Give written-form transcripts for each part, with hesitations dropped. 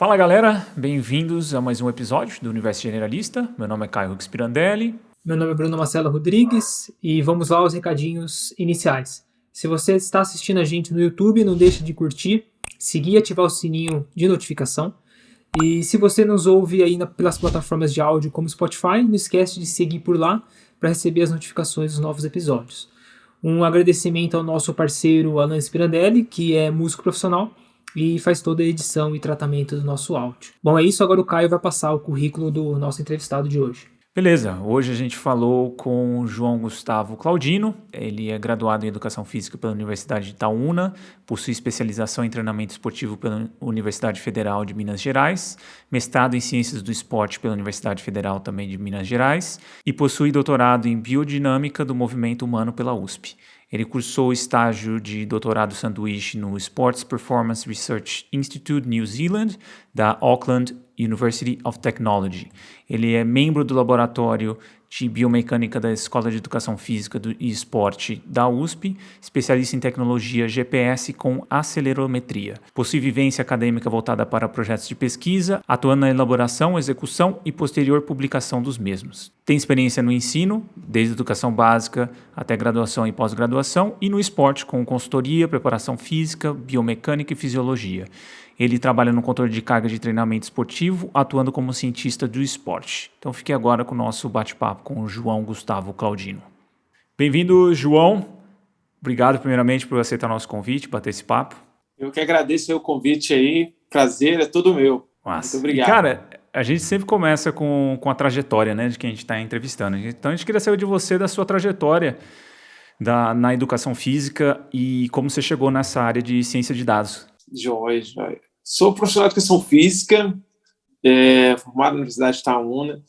Fala galera, bem-vindos a mais um episódio do Universo Generalista. Meu nome é Caio Hux Pirandelli. Meu nome é Bruno Marcelo Rodrigues e vamos lá aos recadinhos iniciais. Se você está assistindo a gente no YouTube, não deixe de curtir, seguir e ativar o sininho de notificação. E se você nos ouve aí pelas plataformas de áudio como Spotify, não esquece de seguir por lá para receber as notificações dos novos episódios. Um agradecimento ao nosso parceiro Alan Pirandelli, que é músico profissional e faz toda a edição e tratamento do nosso áudio. Bom, é isso, agora o Caio vai passar o currículo do nosso entrevistado de hoje. Beleza, hoje a gente falou com o João Gustavo Claudino. Ele é graduado em Educação Física pela Universidade de Itaúna, possui especialização em treinamento esportivo pela Universidade Federal de Minas Gerais, mestrado em Ciências do Esporte pela Universidade Federal também de Minas Gerais e possui doutorado em Biodinâmica do Movimento Humano pela USP. Ele cursou o estágio de doutorado sanduíche no Sports Performance Research Institute New Zealand, da Auckland University of Technology. Ele é membro do laboratório de biomecânica da Escola de Educação Física e Esporte da USP, especialista em tecnologia GPS com acelerometria. Possui vivência acadêmica voltada para projetos de pesquisa, atuando na elaboração, execução e posterior publicação dos mesmos. Tem experiência no ensino, desde educação básica até graduação e pós-graduação, e no esporte com consultoria, preparação física, biomecânica e fisiologia. Ele trabalha no controle de carga de treinamento esportivo, atuando como cientista do esporte. Então fique agora com o nosso bate-papo com o João Gustavo Claudino. Bem-vindo, João. Obrigado primeiramente por aceitar nosso convite, bater esse papo. Eu que agradeço o convite aí. Prazer é todo meu. Nossa. Muito obrigado. E, cara, a gente sempre começa com a trajetória, né, de quem a gente está entrevistando. Então a gente queria saber de você, da sua trajetória na educação física e como você chegou nessa área de ciência de dados. Joia. Sou profissional de educação física, formado na Universidade de Itaúna.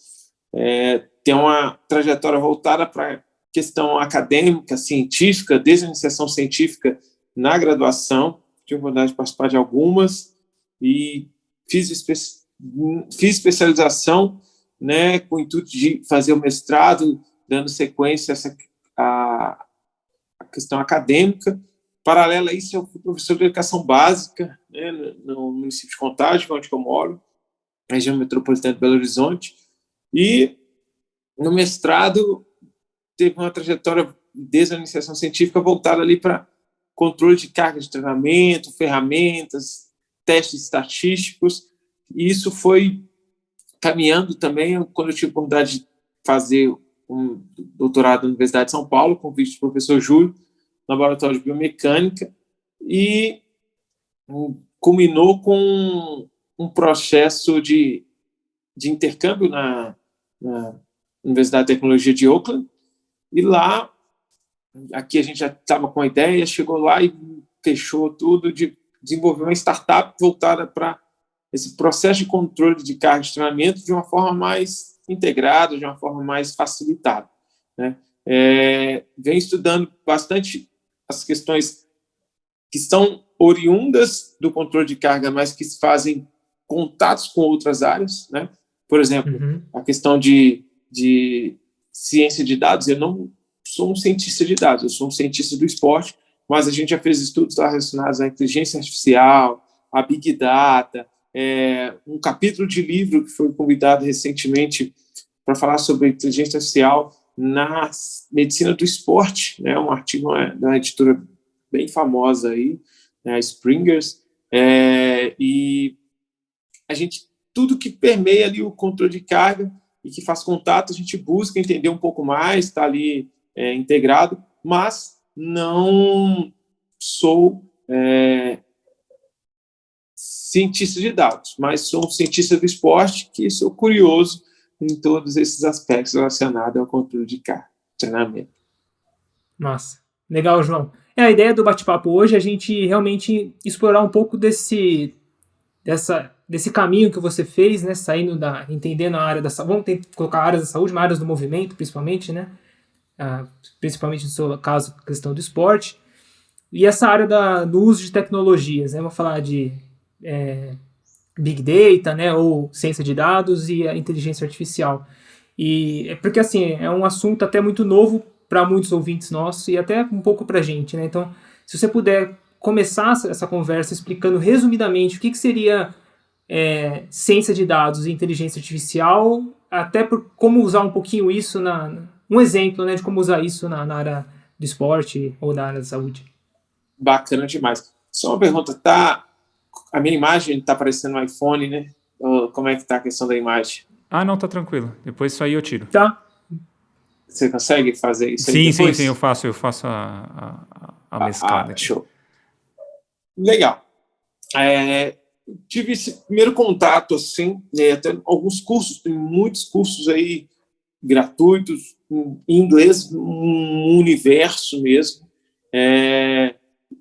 Tenho uma trajetória voltada para a questão acadêmica, científica, desde a iniciação científica na graduação. Tive a oportunidade de participar de algumas e fiz especialização, né, com o intuito de fazer o mestrado, dando sequência à questão acadêmica. Paralelo a isso, eu fui professor de educação básica, né, no município de Contagem, onde eu moro, região metropolitana de Belo Horizonte. E no mestrado, teve uma trajetória desde a iniciação científica voltada ali para controle de carga de treinamento, ferramentas, testes estatísticos. E isso foi caminhando também quando eu tive a oportunidade de fazer um doutorado na Universidade de São Paulo, com o convite do professor Júlio, no laboratório de biomecânica, e culminou com um processo de intercâmbio na Universidade de Tecnologia de Auckland, e lá, aqui a gente já estava com a ideia, chegou lá e fechou tudo de desenvolver uma startup voltada para esse processo de controle de carga de treinamento de uma forma mais integrada, de uma forma mais facilitada, né? Venho estudando bastante as questões que são oriundas do controle de carga, mas que fazem contatos com outras áreas, né? Por exemplo, a questão de ciência de dados. Eu não sou um cientista de dados, eu sou um cientista do esporte, mas a gente já fez estudos relacionados à inteligência artificial, à Big Data, um capítulo de livro que foi convidado recentemente para falar sobre inteligência artificial na medicina do esporte, né? Um artigo da uma editora bem famosa aí, né? A Springers, e a gente, tudo que permeia ali o controle de carga e que faz contato, a gente busca entender um pouco mais, está ali integrado, mas não sou cientista de dados, mas sou um cientista do esporte que sou curioso em todos esses aspectos relacionados ao controle de carga, treinamento. Massa. Legal, João. A ideia do bate-papo hoje é a gente realmente explorar um pouco desse caminho que você fez, né, entendendo a área da saúde, vamos colocar áreas da saúde, áreas do movimento, principalmente, né, principalmente no seu caso, questão do esporte, e essa área do uso de tecnologias, né, vamos falar de Big Data, né, ou ciência de dados e a inteligência artificial. E porque assim, é um assunto até muito novo para muitos ouvintes nossos e até um pouco para a gente, né? Então, se você puder começar essa conversa explicando resumidamente o que seria ciência de dados e inteligência artificial, até por como usar um pouquinho isso um exemplo, né, de como usar isso na área do esporte ou na área da saúde. Bacana demais. Só uma pergunta, a minha imagem está aparecendo no iPhone, né? Como é que está a questão da imagem? Não, tá tranquilo. Depois isso aí eu tiro. Tá. Você consegue fazer isso aí depois? Sim, eu faço a mesclada aqui. Show. Legal. Tive esse primeiro contato, assim, até alguns cursos, tem muitos cursos aí gratuitos, em inglês, um universo mesmo.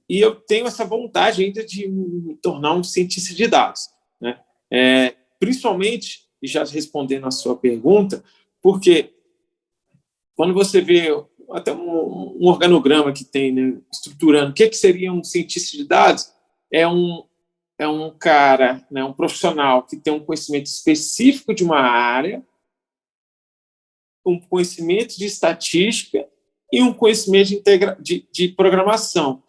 E eu tenho essa vontade ainda de me tornar um cientista de dados, né? Principalmente, e já respondendo a sua pergunta, porque quando você vê até um organograma que tem, né, estruturando o que seria um cientista de dados, é um cara, né, um profissional que tem um conhecimento específico de uma área, um conhecimento de estatística e um conhecimento de programação.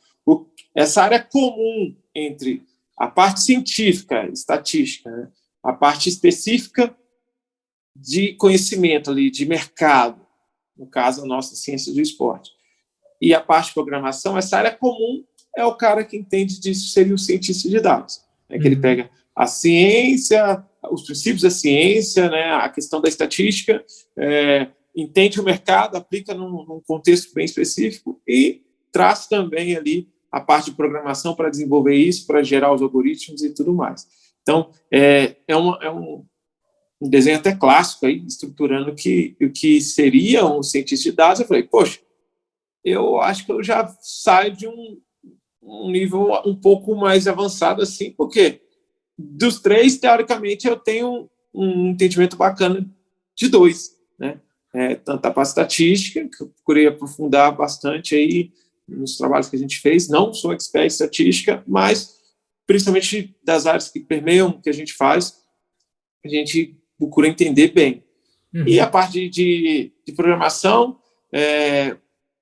Essa área comum entre a parte científica, estatística, né, a parte específica de conhecimento ali, de mercado, no caso, a nossa ciência do esporte, e a parte de programação, essa área comum é o cara que entende disso, seria o cientista de dados. Que ele pega a ciência, os princípios da ciência, né, a questão da estatística, entende o mercado, aplica num contexto bem específico e traz também ali a parte de programação para desenvolver isso, para gerar os algoritmos e tudo mais. Então, é um desenho até clássico aí, estruturando o que seria um cientista de dados. Eu falei, poxa, eu acho que eu já saio de um nível um pouco mais avançado assim, porque dos três, teoricamente, eu tenho um entendimento bacana de dois, né? Tanto a parte estatística, que eu procurei aprofundar bastante aí nos trabalhos que a gente fez, não sou expert em estatística, mas principalmente das áreas que permeiam o que a gente faz, a gente procura entender bem. E a parte de programação,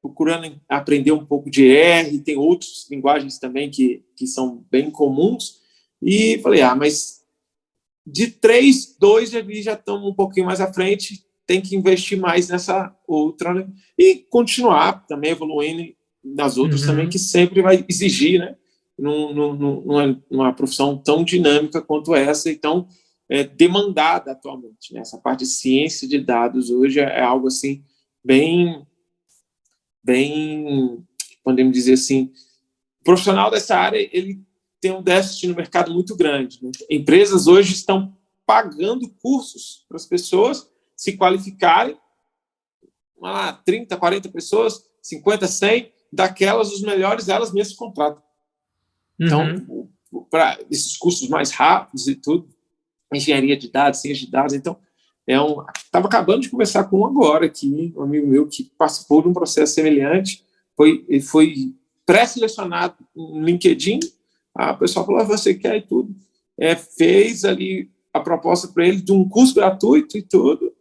procurando aprender um pouco de R, tem outras linguagens também que são bem comuns, e falei, mas de 3, 2 ali já estamos um pouquinho mais à frente, tem que investir mais nessa outra, né? E continuar também evoluindo nas outras também, que sempre vai exigir, né? Numa profissão tão dinâmica quanto essa, então demandada atualmente, né? Essa parte de ciência de dados hoje é algo assim bem, podemos dizer assim, o profissional dessa área ele tem um déficit no mercado muito grande, né? Empresas hoje estão pagando cursos para as pessoas se qualificarem, 30, 40 pessoas, 50, 100, daquelas, os melhores, elas mesmas contratam. Então, para esses cursos mais rápidos e tudo, engenharia de dados, ciência de dados, então, estava acabando de conversar com um agora aqui, um amigo meu que participou de um processo semelhante, foi pré-selecionado no LinkedIn, a pessoa falou, você quer e tudo, fez ali a proposta para ele de um curso gratuito e tudo,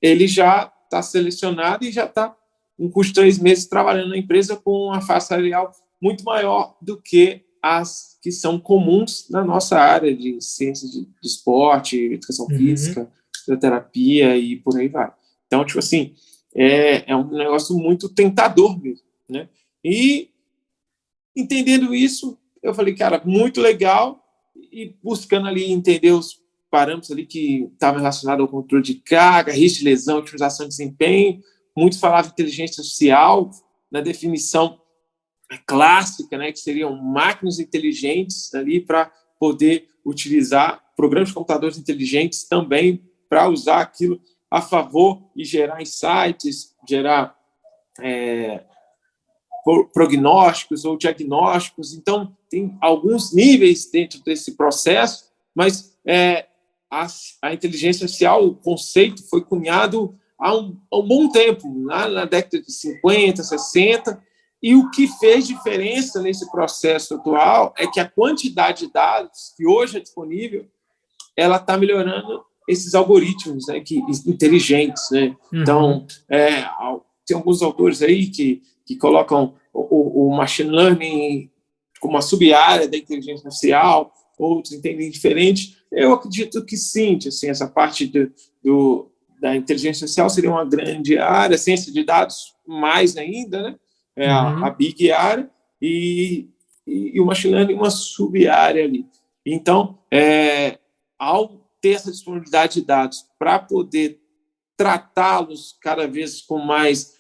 ele já está selecionado e já está um curso de 3 meses trabalhando na empresa com uma faixa salarial muito maior do que as que são comuns na nossa área de ciência de esporte, educação física, fisioterapia e por aí vai. Então, tipo assim, é um negócio muito tentador mesmo, né? E entendendo isso, eu falei, cara, muito legal, e buscando ali entender os parâmetros ali que estavam relacionados ao controle de carga, risco de lesão, otimização de desempenho. Muitos falavam de inteligência artificial, na definição clássica, né, que seriam máquinas inteligentes ali para poder utilizar programas de computadores inteligentes também para usar aquilo a favor e gerar insights, gerar prognósticos ou diagnósticos. Então, tem alguns níveis dentro desse processo, mas a inteligência artificial, o conceito foi cunhado há um bom tempo, lá na década de 50, 60, e o que fez diferença nesse processo atual é que a quantidade de dados que hoje é disponível, ela está melhorando esses algoritmos, né, inteligentes, né? Então, tem alguns autores aí que colocam o machine learning como uma sub-área da inteligência artificial, outros entendem diferente. Eu acredito que sim, assim, essa parte da inteligência artificial seria uma grande área, ciência de dados mais ainda, né? A big área, e o machine learning uma sub-área ali. Então, ao ter essa disponibilidade de dados para poder tratá-los cada vez com mais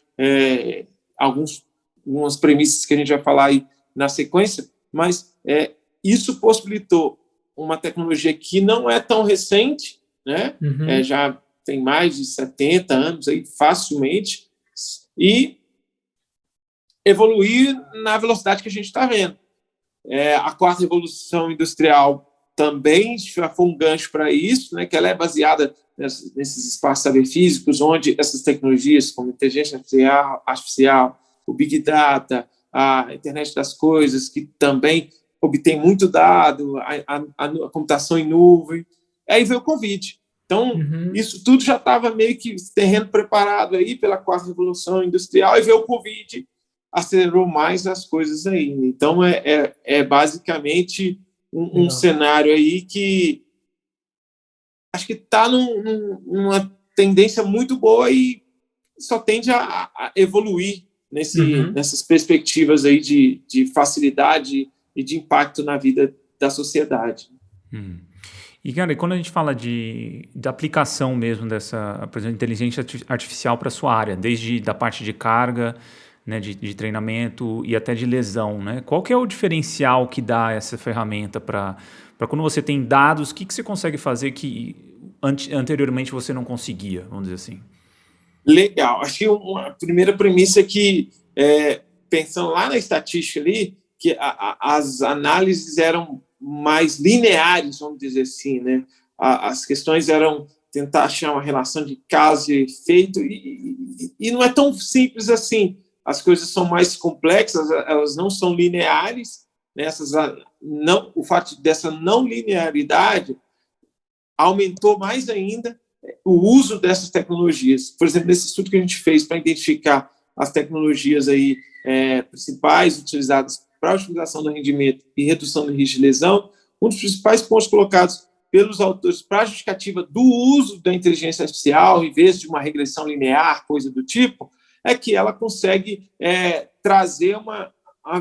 algumas premissas que a gente vai falar aí na sequência, mas isso possibilitou uma tecnologia que não é tão recente, né? Já tem mais de 70 anos aí, facilmente, e evoluir na velocidade que a gente está vendo. A quarta revolução industrial também já foi um gancho para isso, né? Que ela é baseada nesses espaços saber físicos, onde essas tecnologias, como inteligência artificial, o Big Data, a internet das coisas, que também obtém muito dado, a computação em nuvem. Aí veio o Covid. Então, isso tudo já estava meio que terreno preparado aí pela quarta revolução industrial, e veio o Covid, acelerou mais as coisas aí. Então, basicamente um cenário aí que acho que está numa tendência muito boa e só tende a evoluir nessas perspectivas aí de facilidade e de impacto na vida da sociedade. E, cara, quando a gente fala da aplicação mesmo dessa, por exemplo, inteligência artificial para a sua área, desde da parte de carga, né, de treinamento e até de lesão, né? Qual que é o diferencial que dá essa ferramenta para quando você tem dados, o que você consegue fazer que anteriormente você não conseguia, vamos dizer assim? Legal. Acho que uma primeira premissa é que, pensando lá na estatística ali, que as análises eram mais lineares, vamos dizer assim, né? As questões eram tentar achar uma relação de causa e efeito, e não é tão simples assim. As coisas são mais complexas, elas não são lineares, né? O fato dessa não linearidade aumentou mais ainda o uso dessas tecnologias. Por exemplo, nesse estudo que a gente fez para identificar as tecnologias aí, principais utilizadas para a otimização do rendimento e redução do risco de lesão, um dos principais pontos colocados pelos autores para a justificativa do uso da inteligência artificial, em vez de uma regressão linear, coisa do tipo, é que ela consegue trazer uma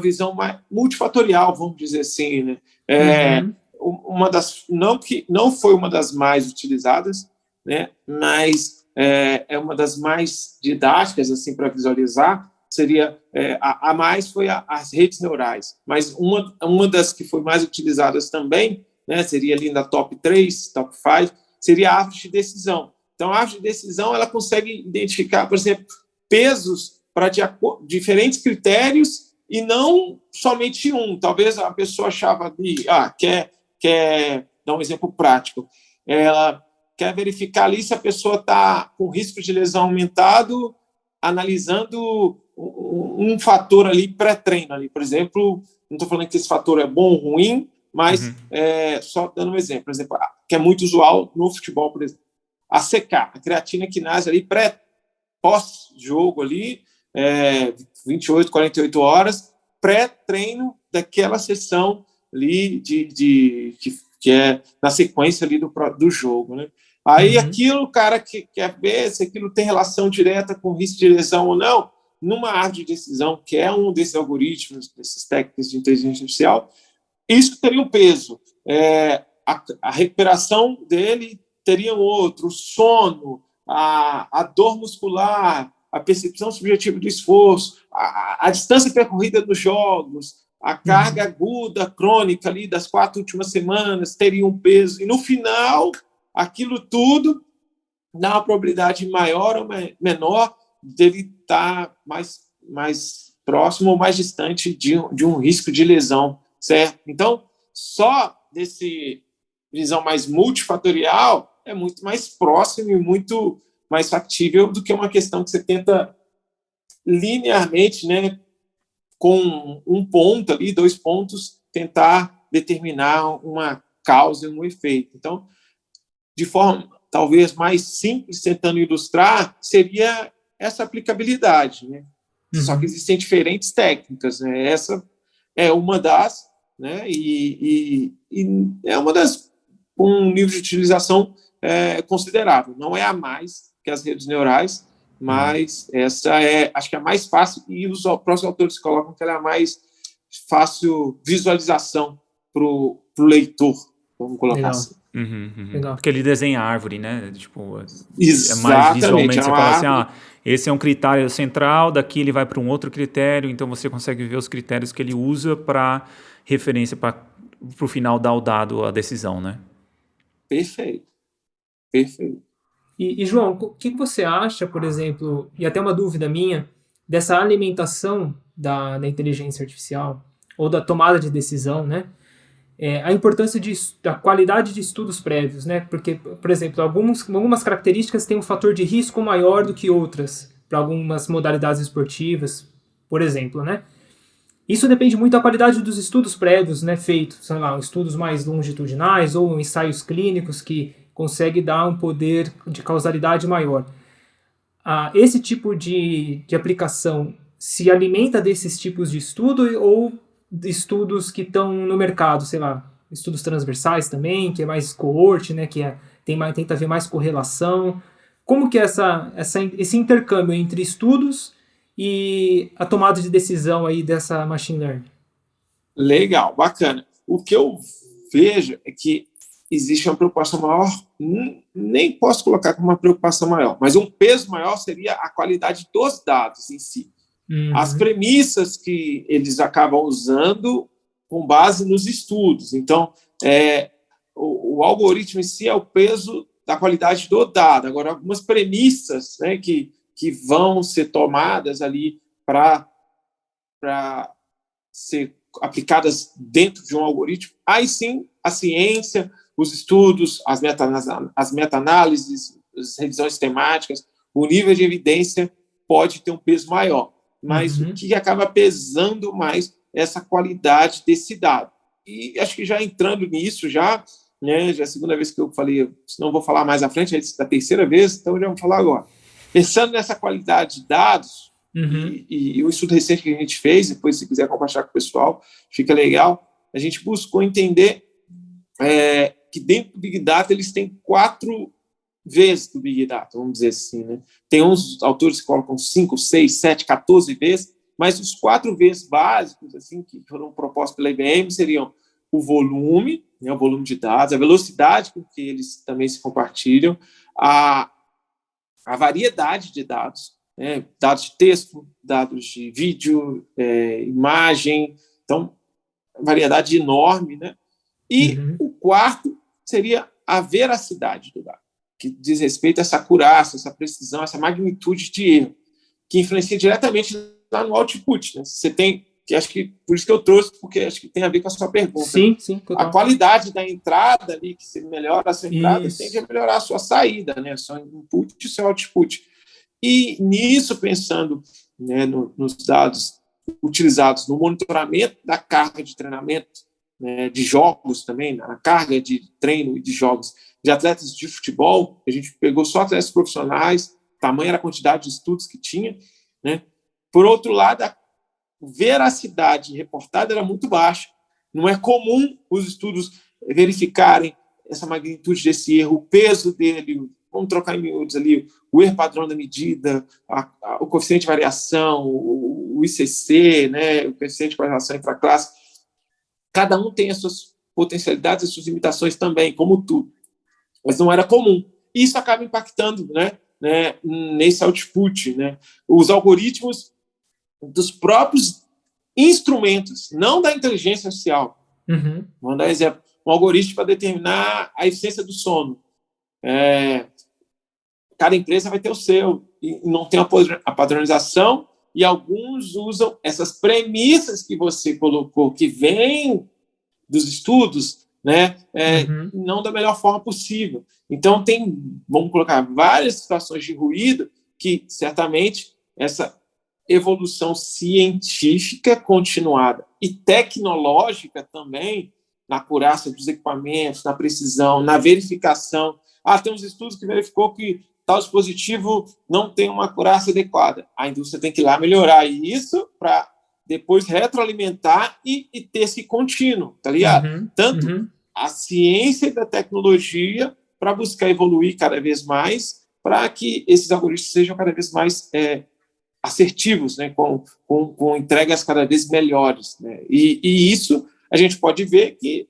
visão mais multifatorial, vamos dizer assim, né? Não foi uma das mais utilizadas, né? Mas é uma das mais didáticas assim para visualizar. Seria a mais foi as redes neurais, mas uma das que foi mais utilizadas também, né? Seria ali na top 3, top 5, seria a árvore de decisão. Então, a árvore de decisão ela consegue identificar, por exemplo, pesos para diferentes critérios e não somente um. Talvez a pessoa achava ali, quer dar um exemplo prático, ela quer verificar ali se a pessoa está com risco de lesão aumentado, analisando um fator ali pré-treino ali, por exemplo, não estou falando que esse fator é bom ou ruim, mas só dando um exemplo, que é muito usual no futebol, por exemplo, a CK, a creatina quinase ali pós-jogo ali, 28, 48 horas, pré-treino daquela sessão ali que é na sequência ali do jogo, né? Aí aquilo, o cara que quer ver se aquilo tem relação direta com risco de lesão ou não, numa árvore de decisão, que é um desses algoritmos, dessas técnicas de inteligência artificial, isso teria um peso. A recuperação dele teria outro, o sono, a dor muscular, a percepção subjetiva do esforço, a distância percorrida nos jogos, a carga aguda, crônica ali das 4 últimas semanas teria um peso. E no final, aquilo tudo dá uma probabilidade maior ou menor dele estar mais próximo ou mais distante de um risco de lesão, certo? Então, só desse visão mais multifatorial é muito mais próximo e muito mais factível do que uma questão que você tenta linearmente, né, com um ponto ali, 2 pontos, tentar determinar uma causa e um efeito. Então, de forma talvez mais simples, tentando ilustrar, seria essa aplicabilidade, né? Só que existem diferentes técnicas, né? Essa é uma das, né? E é uma das com um nível de utilização considerável. Não é a mais que as redes neurais, mas essa acho que é a mais fácil, e os próprios autores colocam que ela é a mais fácil visualização para o leitor, vamos colocar Legal. assim. Legal. Porque ele desenha a árvore, né? Tipo, Exatamente, mais visualmente, é você uma fala assim, esse é um critério central, daqui ele vai para um outro critério, então você consegue ver os critérios que ele usa para referência para o final dar o dado, a decisão, né? Perfeito. E João, o que você acha, por exemplo, e até uma dúvida minha, dessa alimentação da inteligência artificial, ou da tomada de decisão, né? A importância da qualidade de estudos prévios, né? Porque, por exemplo, algumas características têm um fator de risco maior do que outras, para algumas modalidades esportivas, por exemplo, né? Isso depende muito da qualidade dos estudos prévios, né, feitos, sei lá, estudos mais longitudinais ou ensaios clínicos que conseguem dar um poder de causalidade maior. Esse tipo de aplicação se alimenta desses tipos de estudo ou de estudos que estão no mercado, sei lá, estudos transversais também, que é mais cohort, né, tenta haver mais correlação. Como que é esse intercâmbio entre estudos e a tomada de decisão aí dessa machine learning? Legal, bacana. O que eu vejo é que existe uma preocupação maior, nem posso colocar como uma preocupação maior, mas um peso maior seria a qualidade dos dados em si. As premissas que eles acabam usando com base nos estudos. Então, o algoritmo em si é o peso da qualidade do dado. Agora, algumas premissas, né, que vão ser tomadas ali para ser aplicadas dentro de um algoritmo, aí sim a ciência, os estudos, as meta-análises, as revisões temáticas, o nível de evidência pode ter um peso maior. Mas o que acaba pesando mais é essa qualidade desse dado. E acho que já entrando nisso, já é a segunda vez que eu falei, senão vou falar mais à frente, é a terceira vez, então já vamos falar agora. Pensando nessa qualidade de dados, e o estudo recente que a gente fez, depois se quiser compartilhar com o pessoal, fica legal, a gente buscou entender que dentro do Big Data eles têm 4 vezes do Big Data, vamos dizer assim, né? Tem uns autores que colocam 5, 6, 7, 14 vezes, mas os 4 vezes básicos, assim, que foram propostos pela IBM, seriam o volume, né, o volume de dados, a velocidade com que eles também se compartilham, a variedade de dados, né, dados de texto, dados de vídeo, imagem, então, variedade enorme, né? E o quarto seria a veracidade do dado, que diz respeito a essa acurácia, essa precisão, essa magnitude de erro, que influencia diretamente lá no output, né? Você tem, que acho que por isso que eu trouxe, porque acho que tem a ver com a sua pergunta. Sim, total. A qualidade da entrada ali, que se melhora a sua entrada, tende a melhorar a sua saída, né? Seu input e seu output. E nisso, pensando, né, nos dados utilizados no monitoramento da carga de treinamento, né, de jogos também, na carga de treino e de jogos de atletas de futebol, a gente pegou só atletas profissionais, tamanha era a quantidade de estudos que tinha, né? Por outro lado, a veracidade reportada era muito baixa. Não é comum os estudos verificarem essa magnitude desse erro, o peso dele, vamos trocar em miúdos ali, o erro padrão da medida, o coeficiente de variação, o ICC, né, o coeficiente de variação intraclasse. Cada um tem as suas potencialidades, as suas limitações também, como tudo. Mas não era comum. E isso acaba impactando, né, nesse output, né? Os algoritmos dos próprios instrumentos, não da inteligência artificial. Vou dar um exemplo. Um algoritmo para determinar a eficiência do sono. Cada empresa vai ter o seu, e não tem a padronização, e alguns usam essas premissas que você colocou, que vêm dos estudos, né, não da melhor forma possível. Então, vamos colocar várias situações de ruído que, certamente, essa evolução científica continuada e tecnológica também, na acurácia dos equipamentos, na precisão, na verificação. Tem uns estudos que verificou que tal dispositivo não tem uma acurácia adequada. A indústria tem que ir lá melhorar isso para depois retroalimentar e ter esse contínuo, tá ligado? Tanto a ciência da tecnologia para buscar evoluir cada vez mais, para que esses algoritmos sejam cada vez mais assertivos, né, com entregas cada vez melhores, né? E isso a gente pode ver que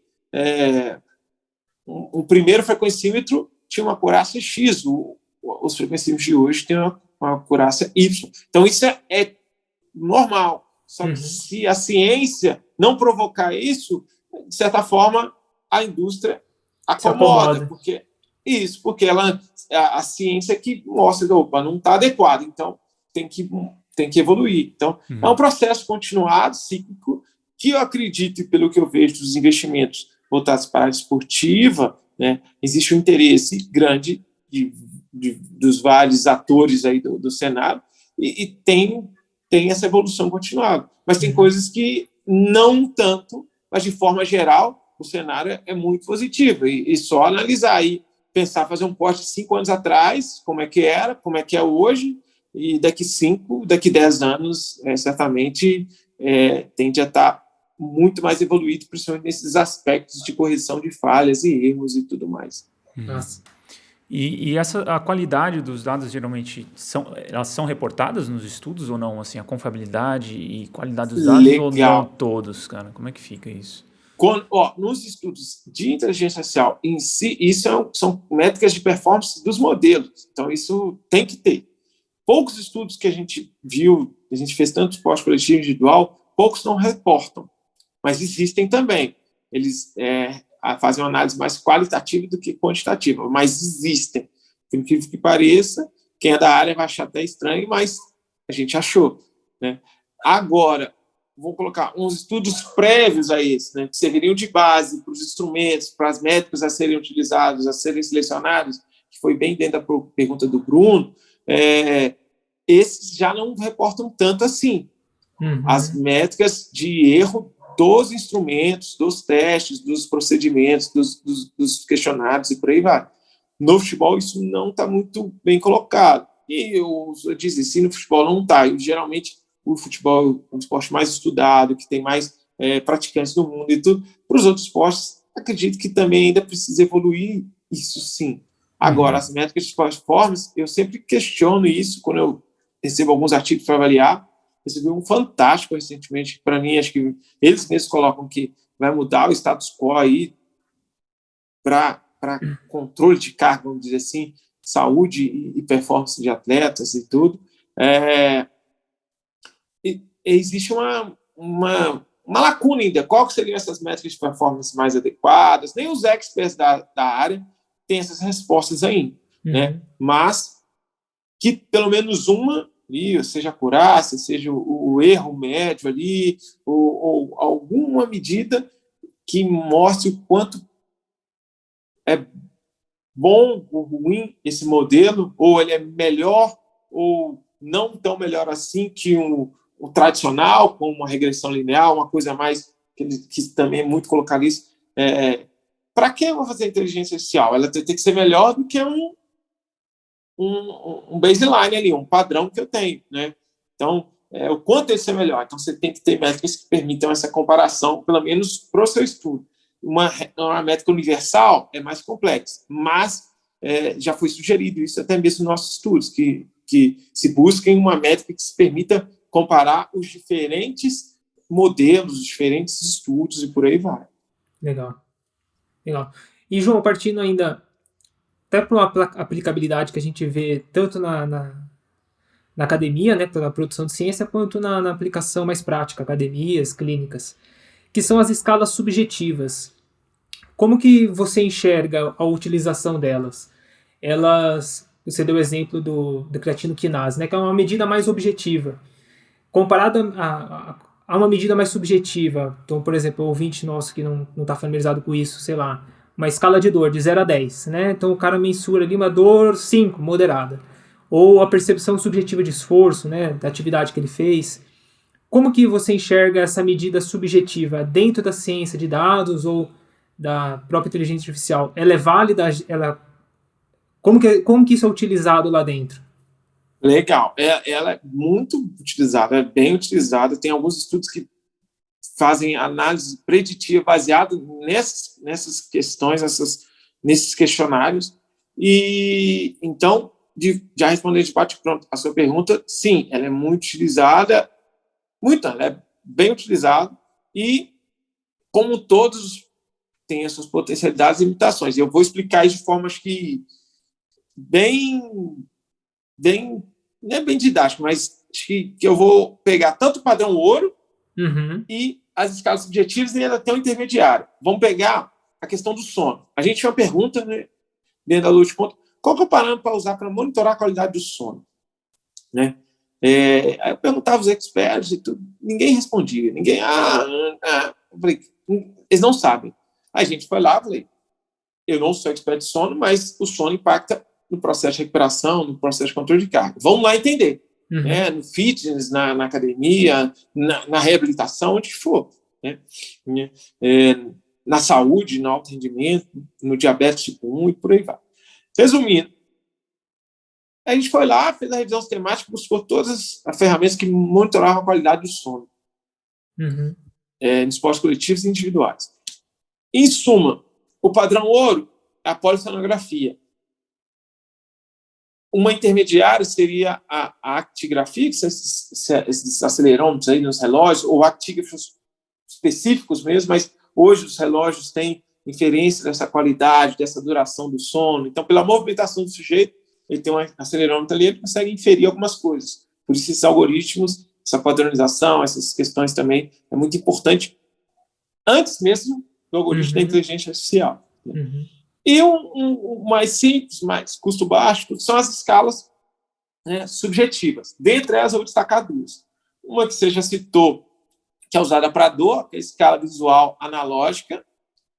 o primeiro frequencímetro tinha uma acurácia X, os frequencímetros de hoje têm uma acurácia Y. Então, isso é normal. Só que se a ciência não provocar isso, de certa forma, a indústria acomoda. Porque a ciência que mostra que opa, não está adequado, então tem que evoluir. Então, é um processo continuado, cíclico, que eu acredito, e pelo que eu vejo dos investimentos voltados para a área esportiva, né, existe um interesse grande dos vários atores aí do cenário, e tem essa evolução continuada. Mas tem coisas que não tanto, mas de forma geral, o cenário é muito positivo. E só analisar aí, pensar, fazer um post de 5 anos atrás, como é que era, como é que é hoje, e daqui 10 anos, certamente tende a estar muito mais evoluído, principalmente nesses aspectos de correção de falhas e erros e tudo mais. Nossa. E a qualidade dos dados, geralmente, elas são reportadas nos estudos ou não? Assim, a confiabilidade e qualidade dos dados. Legal. Ou não todos, cara? Como é que fica isso? Nos estudos de inteligência artificial em si, isso são métricas de performance dos modelos. Então, isso tem que ter. Poucos estudos que a gente viu, a gente fez tanto esporte coletivo individual, poucos não reportam, mas existem também. Eles fazem uma análise mais qualitativa do que quantitativa, mas existem. Por incrível que pareça, quem é da área vai achar até estranho, mas a gente achou, né? Agora, vou colocar uns estudos prévios a esse, né, que serviriam de base para os instrumentos, para as métricas a serem utilizados, a serem selecionados, que foi bem dentro da pergunta do Bruno. Esses já não reportam tanto assim. As métricas de erro dos instrumentos, dos testes, dos procedimentos, dos questionários e por aí vai. No futebol, isso não está muito bem colocado. E eu disse, se no futebol não está, geralmente o futebol é um esporte mais estudado, que tem mais praticantes no mundo e tudo. Para os outros esportes, acredito que também ainda precisa evoluir, isso sim. Agora, as métricas de performance, eu sempre questiono isso quando eu recebo alguns artigos para avaliar. Recebi um fantástico recentemente, para mim, acho que eles mesmos colocam que vai mudar o status quo aí para controle de carga, vamos dizer assim, saúde e performance de atletas e tudo. Existe uma lacuna ainda. Qual que seriam essas métricas de performance mais adequadas? Nem os experts da área têm essas respostas ainda, né? Mas que pelo menos uma ali, seja a acurácia, seja o erro médio ali, ou alguma medida que mostre o quanto é bom ou ruim esse modelo, ou ele é melhor ou não tão melhor assim que o tradicional, como uma regressão linear, uma coisa mais que também é muito colocado isso. Para que eu vou fazer inteligência artificial? Ela tem que ser melhor do que um baseline ali, um padrão que eu tenho, né? Então, o quanto ele ser melhor. Então, você tem que ter métricas que permitam essa comparação, pelo menos para o seu estudo. Uma métrica universal é mais complexa, mas já foi sugerido isso até mesmo nos nossos estudos, que se busquem uma métrica que se permita comparar os diferentes modelos, os diferentes estudos e por aí vai. Legal. E, João, partindo ainda até para uma aplicabilidade que a gente vê tanto na academia, né, pela produção de ciência, quanto na aplicação mais prática, academias, clínicas, que são as escalas subjetivas. Como que você enxerga a utilização delas? Você deu o exemplo do creatinoquinase, né, que é uma medida mais objetiva. Comparado a uma medida mais subjetiva, então, por exemplo, o ouvinte nosso que não está familiarizado com isso, sei lá, uma escala de dor de 0 a 10, né? Então o cara mensura ali uma dor 5, moderada. Ou a percepção subjetiva de esforço, né, da atividade que ele fez. Como que você enxerga essa medida subjetiva dentro da ciência de dados ou da própria inteligência artificial? Ela é válida? Como que isso é utilizado lá dentro? Legal. Ela é muito utilizada, é bem utilizada. Tem alguns estudos que fazem análise preditiva baseada nessas questões, nesses questionários. E, então, já respondendo de bate-pronto a sua pergunta, sim, ela é muito utilizada, ela é bem utilizada, e, como todos, tem as suas potencialidades e limitações. Eu vou explicar isso de forma, acho que, não é bem didático, mas acho que eu vou pegar tanto o padrão ouro e as escalas subjetivas e ainda tem um intermediário. Vamos pegar a questão do sono. A gente tinha uma pergunta, né, dentro da Lua de Conta, qual que é o parâmetro para usar para monitorar a qualidade do sono? Né? Aí eu perguntava aos experts e tudo, ninguém respondia, eu falei, eles não sabem. Aí a gente foi lá, falei, eu não sou expert de sono, mas o sono impacta no processo de recuperação, no processo de controle de carga. Vamos lá entender. Né? No fitness, na academia, na reabilitação, onde for. Né? Na saúde, no alto rendimento, no diabetes tipo 1 e por aí vai. Resumindo, a gente foi lá, fez a revisão sistemática, buscou todas as ferramentas que monitoravam a qualidade do sono. Nos pós-coletivos e individuais. Em suma, o padrão ouro é a polissonografia. Uma intermediária seria a actigrafia, que são esses acelerômetros aí nos relógios, ou actígrafos específicos mesmo, mas hoje os relógios têm inferência dessa qualidade, dessa duração do sono. Então, pela movimentação do sujeito, ele tem um acelerômetro ali, ele consegue inferir algumas coisas. Por isso, esses algoritmos, essa padronização, essas questões também é muito importante, antes mesmo do algoritmo da inteligência artificial. Né? E o mais simples, mais custo baixo, são as escalas, né, subjetivas. Dentre elas, eu vou destacar duas. Uma que você já citou, que é usada para dor, que é a escala visual analógica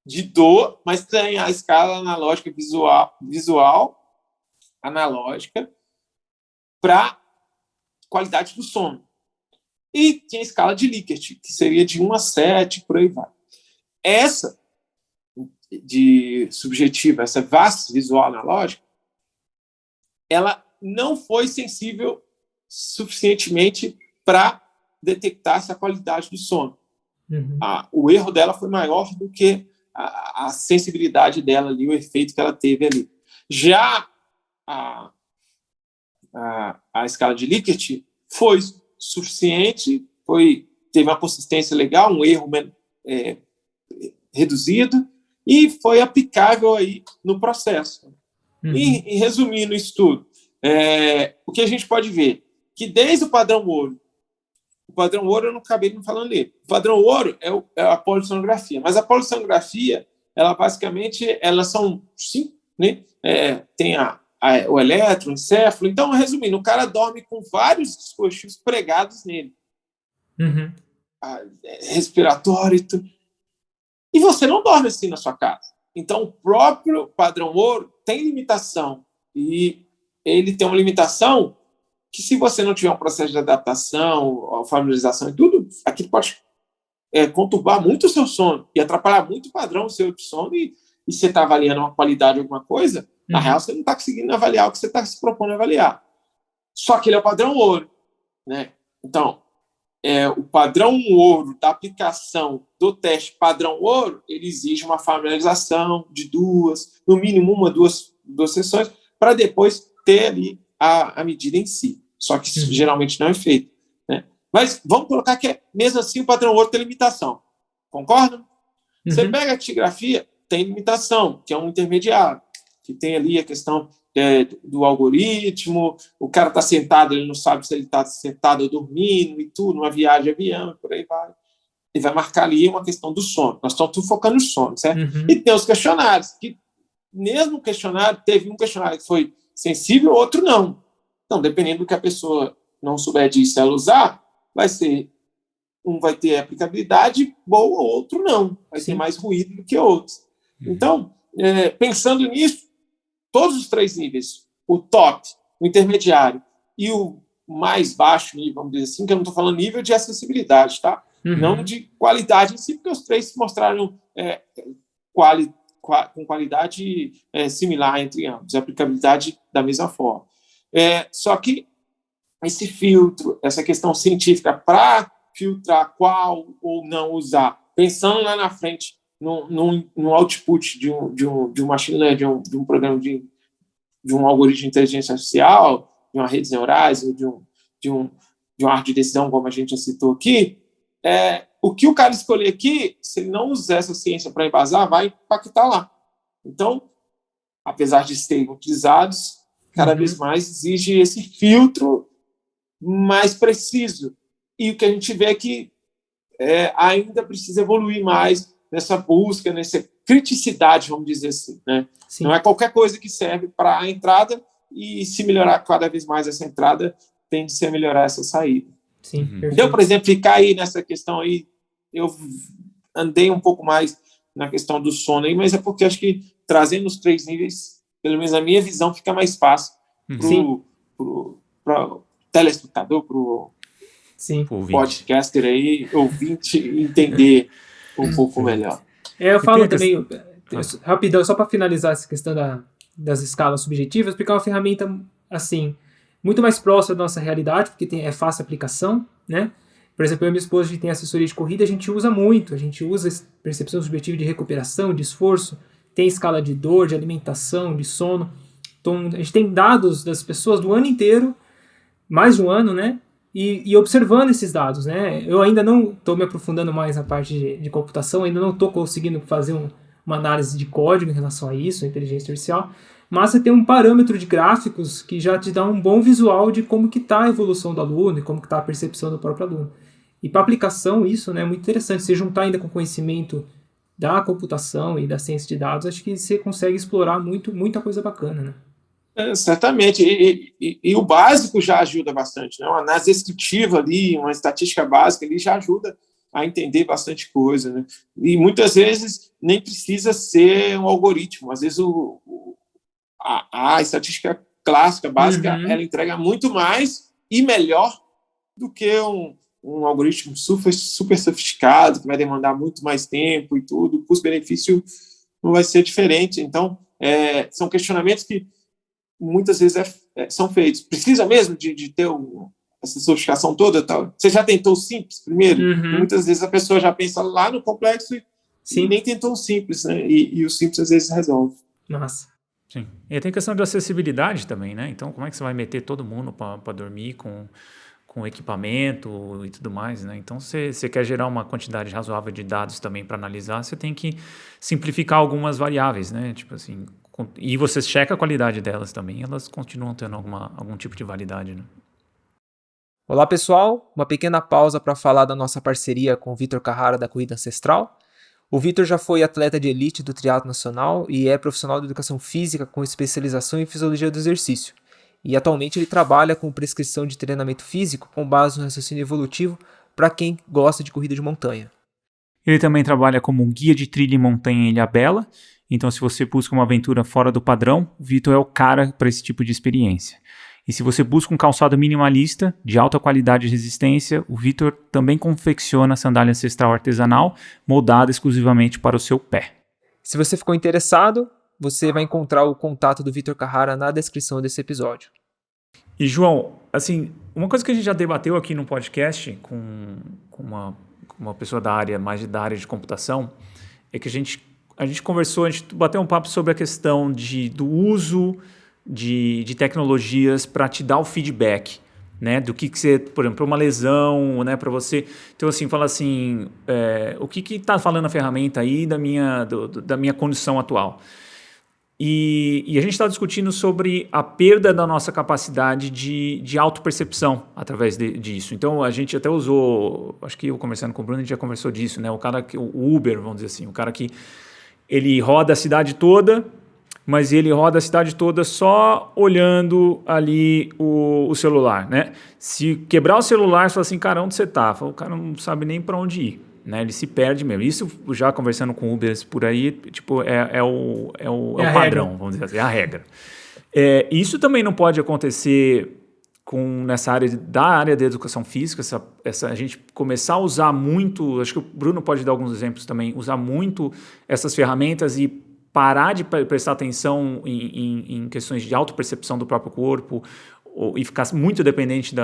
de dor, mas tem a escala analógica visual analógica para qualidade do sono. E tem a escala de Likert, que seria de 1 a 7, por aí vai. Essa de subjetiva, essa VAS visual analógica, ela não foi sensível suficientemente para detectar essa qualidade do sono. O erro dela foi maior do que a sensibilidade dela ali, o efeito que ela teve ali. Já a escala de Likert foi suficiente, teve uma consistência legal, um erro reduzido, e foi aplicável aí no processo. E resumindo isso tudo, o que a gente pode ver? Que desde o padrão ouro eu não acabei não falando dele. O padrão ouro é a polissonografia, mas a polissonografia, ela basicamente, elas são 5, né? Tem o eletro, o encéfalo. Então, resumindo, o cara dorme com vários dispositivos pregados nele. Respiratório e tudo. E você não dorme assim na sua casa. Então, o próprio padrão ouro tem limitação. E ele tem uma limitação que, se você não tiver um processo de adaptação, familiarização e tudo, aquilo pode conturbar muito o seu sono e atrapalhar muito o padrão seu de sono. E você está avaliando uma qualidade de alguma coisa, na real, você não está conseguindo avaliar o que você está se propondo a avaliar. Só que ele é o padrão ouro. Né? Então, o padrão ouro da aplicação do teste padrão ouro, ele exige uma familiarização de no mínimo duas sessões, para depois ter ali a medida em si. Só que isso geralmente não é feito. Né? Mas vamos colocar que, mesmo assim, o padrão ouro tem limitação. Concordam? Você pega a actigrafia, tem limitação, que é um intermediário, que tem ali a questão do algoritmo, o cara está sentado, ele não sabe se ele está sentado ou dormindo e tudo, numa viagem de avião, por aí vai. Ele vai marcar ali uma questão do sono. Nós estamos tudo focando no sono, certo? E tem os questionários, que mesmo questionário, teve um questionário que foi sensível, outro não. Então, dependendo do que a pessoa não souber disso, ela usar, um vai ter aplicabilidade boa, outro não. Vai ter mais ruído do que outros. Então, pensando nisso, todos os 3 níveis, o top, o intermediário e o mais baixo nível, vamos dizer assim, que eu não estou falando nível de acessibilidade, tá? Não de qualidade em si, porque os 3 se mostraram com qualidade similar entre ambos, aplicabilidade da mesma forma. Só que esse filtro, essa questão científica para filtrar qual ou não usar, pensando lá na frente no output de um machine learning, de um programa de um algoritmo de inteligência artificial, de uma rede de neurais, ou de uma arte de decisão, como a gente já citou aqui, o que o cara escolher aqui, se ele não usar essa ciência para embasar, vai impactar lá. Então, apesar de serem utilizados, cada vez mais exige esse filtro mais preciso. E o que a gente vê é que ainda precisa evoluir mais nessa busca, nessa criticidade, vamos dizer assim, né? Não é qualquer coisa que serve para a entrada, e se melhorar cada vez mais essa entrada, tende a melhorar essa saída. Sim, Então, por exemplo, ficar aí nessa questão aí, eu andei um pouco mais na questão do sono aí, mas é porque acho que trazendo os 3 níveis, pelo menos a minha visão, fica mais fácil para o telespectador, para o podcaster aí, ouvinte, entender um pouco melhor. Eu falo também, rapidão, só para finalizar essa questão das escalas subjetivas, porque é uma ferramenta, assim, muito mais próxima da nossa realidade, porque é fácil aplicação, né? Por exemplo, eu e minha esposa, a gente tem assessoria de corrida, a gente usa muito, a gente usa percepção subjetiva de recuperação, de esforço, tem escala de dor, de alimentação, de sono. Então, a gente tem dados das pessoas do ano inteiro, mais de um ano, né? E observando esses dados, né? Eu ainda não estou me aprofundando mais na parte de computação, ainda não estou conseguindo fazer uma análise de código em relação a isso, a inteligência artificial, mas você tem um parâmetro de gráficos que já te dá um bom visual de como que está a evolução do aluno e como que está a percepção do próprio aluno. E para aplicação, isso, né, é muito interessante. Se juntar ainda com o conhecimento da computação e da ciência de dados, acho que você consegue explorar muita coisa bacana, né? Certamente, e o básico já ajuda bastante, né? Uma análise descritiva ali, uma estatística básica ali já ajuda a entender bastante coisa, né? E muitas vezes nem precisa ser um algoritmo, às vezes a estatística clássica, básica, ela entrega muito mais e melhor do que um algoritmo super sofisticado, que vai demandar muito mais tempo e tudo, o custo-benefício não vai ser diferente. Então, são questionamentos que muitas vezes são feitos. Precisa mesmo de ter essa sofisticação toda? Tal? Você já tentou o simples primeiro? Muitas vezes a pessoa já pensa lá no complexo e nem tentou o simples, né? E o simples às vezes resolve. Nossa. Sim. E tem questão de acessibilidade também, né? Então, como é que você vai meter todo mundo para dormir com equipamento e tudo mais, né? Então, se você quer gerar uma quantidade razoável de dados também para analisar, você tem que simplificar algumas variáveis, né? Tipo assim, e você checa a qualidade delas também, elas continuam tendo algum tipo de validade, né? Olá, pessoal. Uma pequena pausa para falar da nossa parceria com o Vitor Carrara da Corrida Ancestral. O Vitor já foi atleta de elite do triatlo nacional e é profissional de educação física com especialização em fisiologia do exercício. E atualmente ele trabalha com prescrição de treinamento físico com base no raciocínio evolutivo para quem gosta de corrida de montanha. Ele também trabalha como um guia de trilha em montanha em Ilhabela. Então, se você busca uma aventura fora do padrão, o Vitor é o cara para esse tipo de experiência. E se você busca um calçado minimalista, de alta qualidade e resistência, o Vitor também confecciona sandália ancestral artesanal, moldada exclusivamente para o seu pé. Se você ficou interessado, você vai encontrar o contato do Vitor Carrara na descrição desse episódio. E, João, assim, uma coisa que a gente já debateu aqui no podcast com uma pessoa da área de computação, é que a gente conversou, a gente bateu um papo sobre a questão do uso de tecnologias para te dar o feedback, né, do que você, por exemplo, uma lesão, né, para você, então assim, fala assim, o que está falando a ferramenta aí da minha condição atual. E a gente está discutindo sobre a perda da nossa capacidade de autopercepção através disso. Então, a gente até usou, acho que eu conversando com o Bruno, a gente já conversou disso, né? O Uber, vamos dizer assim, o cara que ele roda a cidade toda, mas ele roda a cidade toda só olhando ali o celular, né? Se quebrar o celular, você fala assim, cara, onde você tá? O cara não sabe nem para onde ir, né? Ele se perde mesmo. Isso, já conversando com Ubers por aí, tipo, é o padrão, regra. Vamos dizer assim, é a regra. Isso também não pode acontecer nessa área da educação física, a gente começar a usar muito, acho que o Bruno pode dar alguns exemplos também, usar muito essas ferramentas e parar de prestar atenção em questões de autopercepção do próprio corpo e ficar muito dependente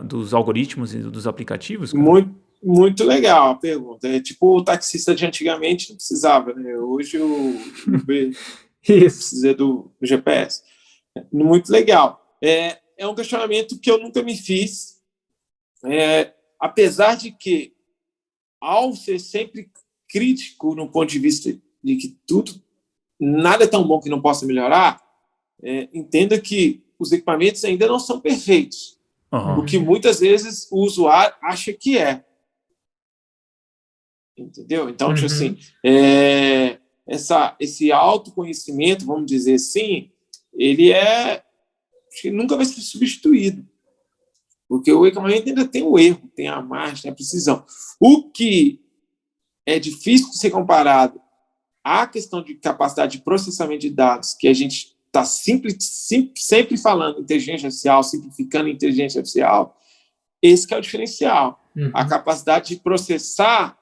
dos algoritmos e dos aplicativos? Cara? Muito legal a pergunta. É tipo o taxista de antigamente não precisava, né? Hoje o Uber Isso. precisa do GPS. Muito legal. É um questionamento que eu nunca me fiz, apesar de que, ao ser sempre crítico no ponto de vista de que nada é tão bom que não possa melhorar, entenda que os equipamentos ainda não são perfeitos, o que muitas vezes o usuário acha que é. Entendeu? Então, tipo assim, esse autoconhecimento, vamos dizer assim, ele nunca vai ser substituído, porque o equipamento ainda tem o erro, tem a margem, tem a precisão. O que é difícil de ser comparado à questão de capacidade de processamento de dados, que a gente está sempre falando inteligência artificial, simplificando inteligência artificial, esse que é o diferencial. A capacidade de processar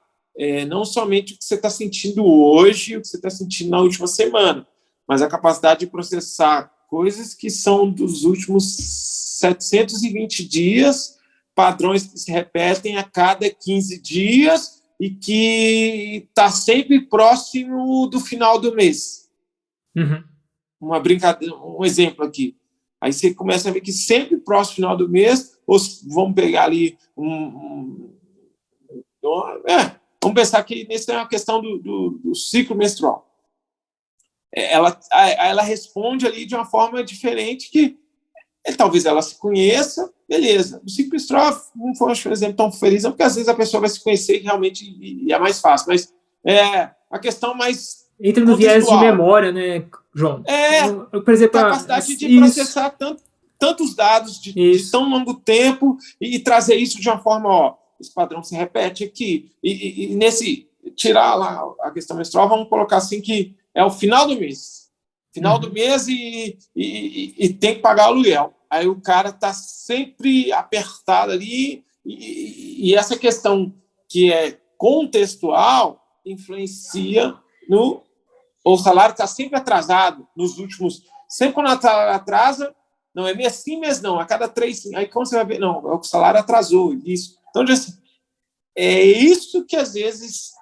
não somente o que você está sentindo hoje, o que você está sentindo na última semana, mas a capacidade de processar coisas que são dos últimos 720 dias, padrões que se repetem a cada 15 dias e que está sempre próximo do final do mês. Uma brincadeira, um exemplo aqui. Aí você começa a ver que sempre próximo do final do mês, ou vamos pegar ali vamos pensar que isso é uma questão do ciclo menstrual. Ela responde ali de uma forma diferente que talvez ela se conheça, beleza. O ciclo menstrual não foi um exemplo tão feliz, porque às vezes a pessoa vai se conhecer realmente e é mais fácil, mas a questão mais entra no viés de memória, né, João? Por exemplo, a capacidade de processar tantos dados de tão longo tempo e trazer isso de uma forma, esse padrão se repete aqui. E nesse, tirar lá a questão menstrual, vamos colocar assim que é o final do mês. Final do mês e tem que pagar o aluguel. Aí o cara está sempre apertado ali e essa questão que é contextual influencia o salário está sempre atrasado nos últimos... Sempre quando o salário atrasa, não é mês sim, mês não, a cada 3... Aí como você vai ver? Não, o salário atrasou, isso. Então, assim, é isso que às vezes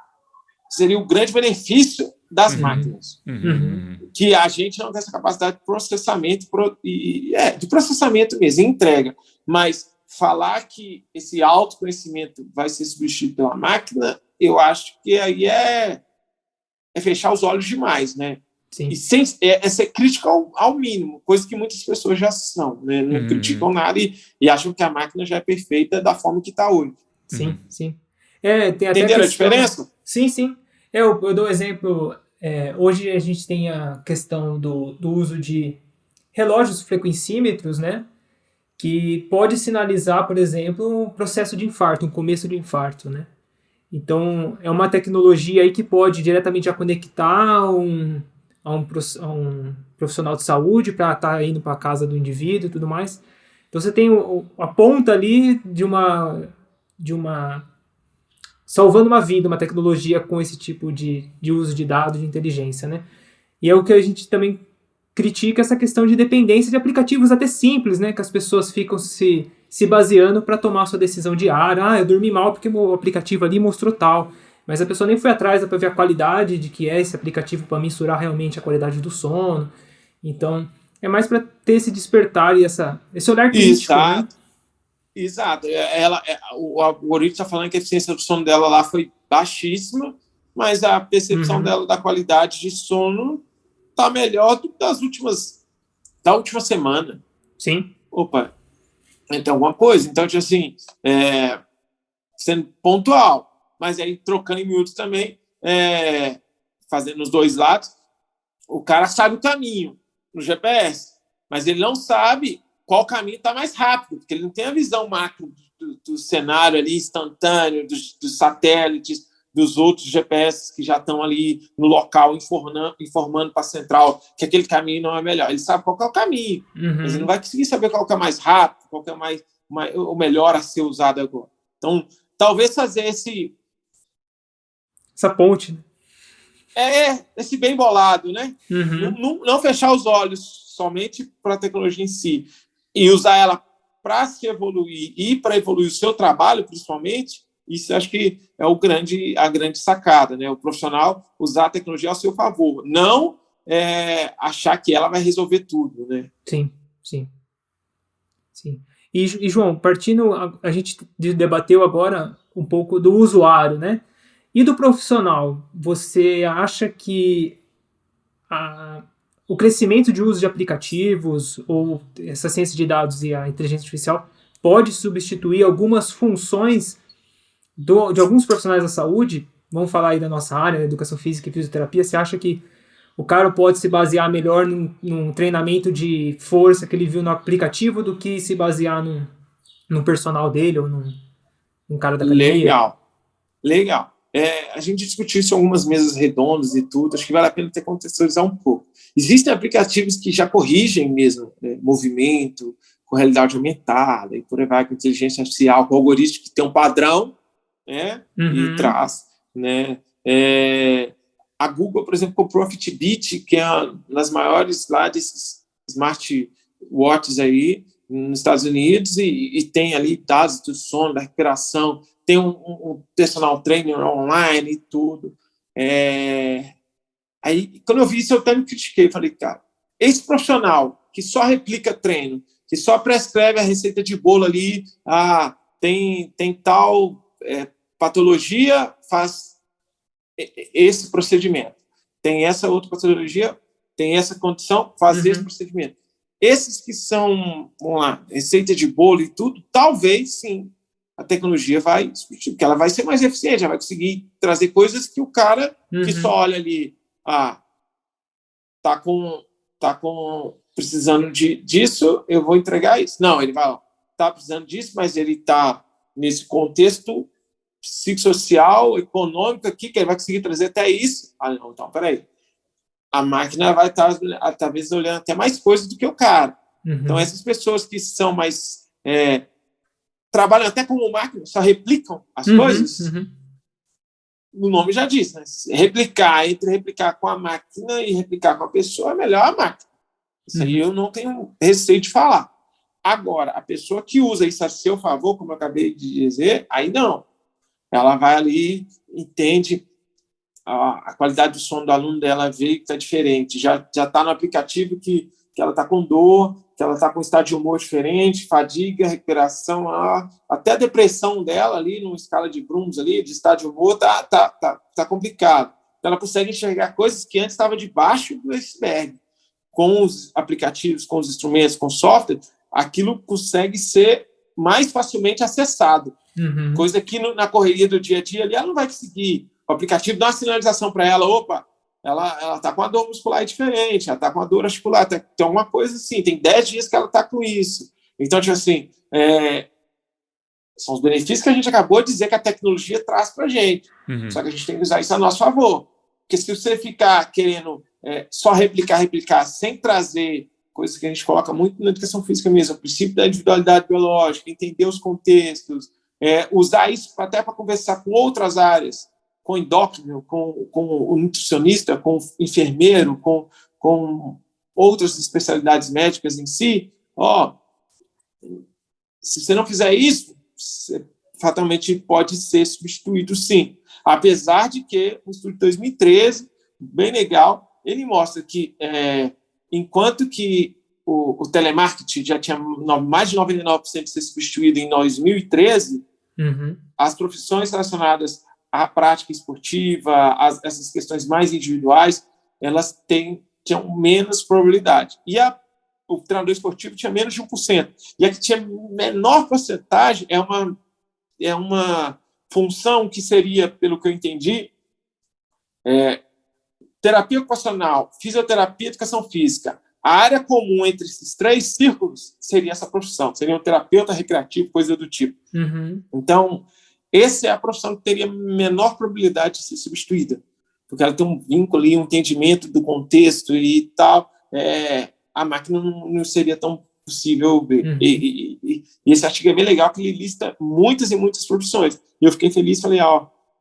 seria o grande benefício das máquinas. Que a gente não tem essa capacidade de processamento, de processamento mesmo, entrega. Mas falar que esse autoconhecimento vai ser substituído pela máquina, eu acho que aí é fechar os olhos demais, né? Sim. E ser crítico ao mínimo, coisa que muitas pessoas já são, né? Não criticam nada e acham que a máquina já é perfeita da forma que está hoje. Sim, sim. Tem até entenderam a diferença? Sim. Eu dou um exemplo. Hoje a gente tem a questão do uso de relógios frequencímetros, né? Que pode sinalizar, por exemplo, um processo de infarto, um começo de infarto, né? Então, é uma tecnologia aí que pode diretamente já conectar a um profissional de saúde para estar indo para a casa do indivíduo e tudo mais. Então, você tem a ponta ali de uma salvando uma vida, uma tecnologia com esse tipo de uso de dados de inteligência, né? E é o que a gente também critica, essa questão de dependência de aplicativos até simples, né? Que as pessoas ficam se baseando para tomar sua decisão diária. Eu dormi mal porque o aplicativo ali mostrou tal. Mas a pessoa nem foi atrás para ver a qualidade de que é esse aplicativo para mensurar realmente a qualidade do sono. Então, é mais para ter esse despertar e esse olhar crítico. Exato. Né? Exato. O algoritmo está falando que a eficiência do sono dela lá foi baixíssima, mas a percepção dela da qualidade de sono está melhor do que da última semana. Sim. Opa, então alguma coisa. Então, assim, sendo pontual, mas aí trocando em miúdos também, fazendo nos dois lados, o cara sabe o caminho no GPS, mas ele não sabe qual caminho está mais rápido, porque ele não tem a visão macro do cenário ali instantâneo, dos satélites, dos outros GPS que já estão ali no local informando para a central que aquele caminho não é melhor. Ele sabe qual é o caminho, mas ele não vai conseguir saber qual que é mais rápido, qual que é o melhor a ser usado agora. Então, talvez fazer essa ponte. Esse bem bolado, né? Não fechar os olhos somente para a tecnologia em si e usar ela para se evoluir e para evoluir o seu trabalho, principalmente, Isso acho que é a grande sacada, né? O profissional usar a tecnologia ao seu favor, não achar que ela vai resolver tudo, né? Sim, sim. Sim. E João, partindo, a gente debateu agora um pouco do usuário, né? E do profissional, você acha que o crescimento de uso de aplicativos ou essa ciência de dados e a inteligência artificial pode substituir algumas funções de alguns profissionais da saúde? Vamos falar aí da nossa área, educação física e fisioterapia. Você acha que o cara pode se basear melhor num treinamento de força que ele viu no aplicativo do que se basear no personal dele ou num cara da academia? Legal. A gente discutiu isso em algumas mesas redondas e tudo, acho que vale a pena ter contextualizar um pouco. Existem aplicativos que já corrigem mesmo movimento, com realidade aumentada, e por aí vai, com inteligência artificial, com algoritmo que tem um padrão, né, e traz, né. A Google, por exemplo, comprou a Fitbit, que é uma das maiores lá desses smartwatches aí nos Estados Unidos, e tem ali dados do sono, da recuperação, tem um personal trainer online e tudo. Aí, quando eu vi isso, eu até me critiquei. Falei, cara, esse profissional que só replica treino, que só prescreve a receita de bolo ali, tem tal patologia, faz esse procedimento. Tem essa outra patologia, tem essa condição, faz esse procedimento. Esses que são, vamos lá, receita de bolo e tudo, talvez, sim, a tecnologia vai, porque ela vai ser mais eficiente, ela vai conseguir trazer coisas que o cara que só olha ali, tá precisando disso, eu vou entregar isso. Não, ele vai, tá precisando disso, mas ele tá nesse contexto psicossocial, econômico aqui, que ele vai conseguir trazer até isso. Não, então, peraí. A máquina vai estar, talvez, olhando até mais coisas do que o cara. Então, essas pessoas que são mais... trabalham até como máquina, só replicam as coisas, o nome já diz, né? Entre replicar com a máquina e replicar com a pessoa, é melhor a máquina. Isso aí eu não tenho receio de falar. Agora, a pessoa que usa isso a seu favor, como eu acabei de dizer, aí não. Ela vai ali, entende a qualidade do sono do aluno dela, vê que está diferente. Já está no aplicativo que ela está com dor, que ela está com estado de humor diferente, fadiga, recuperação, até a depressão dela ali, numa escala de Brooms ali, de estado de humor, tá complicado. Ela consegue enxergar coisas que antes estavam debaixo do iceberg. Com os aplicativos, com os instrumentos, com o software, aquilo consegue ser mais facilmente acessado. Coisa que na correria do dia a dia ali, ela não vai conseguir. O aplicativo dá uma sinalização para ela, opa, ela está com uma dor muscular diferente, ela está com uma dor articular, tem alguma coisa assim, tem 10 dias que ela está com isso. Então, tipo assim, são os benefícios que a gente acabou de dizer que a tecnologia traz para a gente. Só que a gente tem que usar isso a nosso favor. Porque se você ficar querendo só replicar, sem trazer coisas que a gente coloca muito na educação física mesmo, o princípio da individualidade biológica, entender os contextos, usar isso até para conversar com outras áreas, com o endócrino, com o nutricionista, com o enfermeiro, com outras especialidades médicas em si, se você não fizer isso, você fatalmente pode ser substituído, sim. Apesar de que o estudo de 2013, bem legal, ele mostra que, enquanto que o telemarketing já tinha mais de 99% de ser substituído em 2013, as profissões relacionadas à prática esportiva, essas questões mais individuais, elas tinham menos probabilidade. E o treinador esportivo tinha menos de 1%. E a que tinha menor porcentagem é uma função que seria, pelo que eu entendi, terapia ocupacional, fisioterapia e educação física. A área comum entre esses 3 círculos seria essa profissão, seria um terapeuta recreativo, coisa do tipo. Então, essa é a profissão que teria menor probabilidade de ser substituída, porque ela tem um vínculo e um entendimento do contexto e tal. A máquina não seria tão possível ver. E esse artigo é bem legal, que ele lista muitas e muitas profissões. E eu fiquei feliz, falei,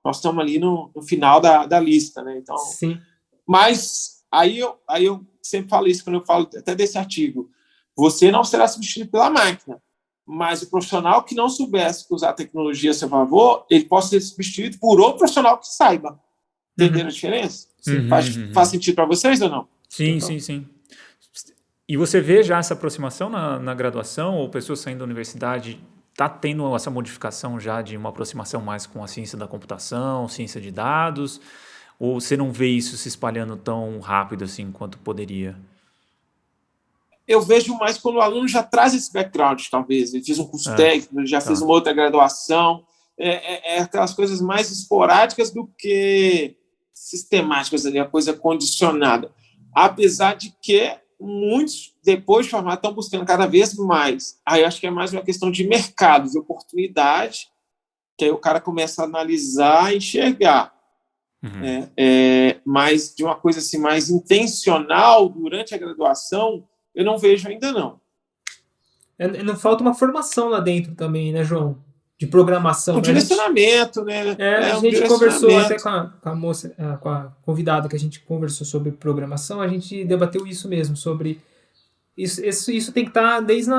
nós estamos ali no final da lista, né? Então, sim. Mas aí eu sempre falo isso, quando eu falo até desse artigo, você não será substituído pela máquina, mas o profissional que não soubesse usar a tecnologia a seu favor, ele pode ser substituído por outro profissional que saiba. Entenderam a diferença? Faz sentido para vocês ou não? Sim, sim, sim. E você vê já essa aproximação na graduação, ou pessoas saindo da universidade, está tendo essa modificação já de uma aproximação mais com a ciência da computação, ciência de dados, ou você não vê isso se espalhando tão rápido assim quanto poderia? Eu vejo mais quando o aluno já traz esse background, talvez. Ele fez um curso técnico, ele já fez uma outra graduação. É aquelas coisas mais esporádicas do que sistemáticas, a coisa condicionada. Apesar de que muitos, depois de formar, estão buscando cada vez mais. Aí eu acho que é mais uma questão de mercado, de oportunidade, que aí o cara começa a analisar e enxergar. Mas de uma coisa assim, mais intencional durante a graduação, eu não vejo ainda, não. Não falta uma formação lá dentro também, né, João? De programação. Um direcionamento, né? A gente conversou até com a moça, com a convidada que a gente conversou sobre programação, a gente debateu isso mesmo, sobre isso tem que estar desde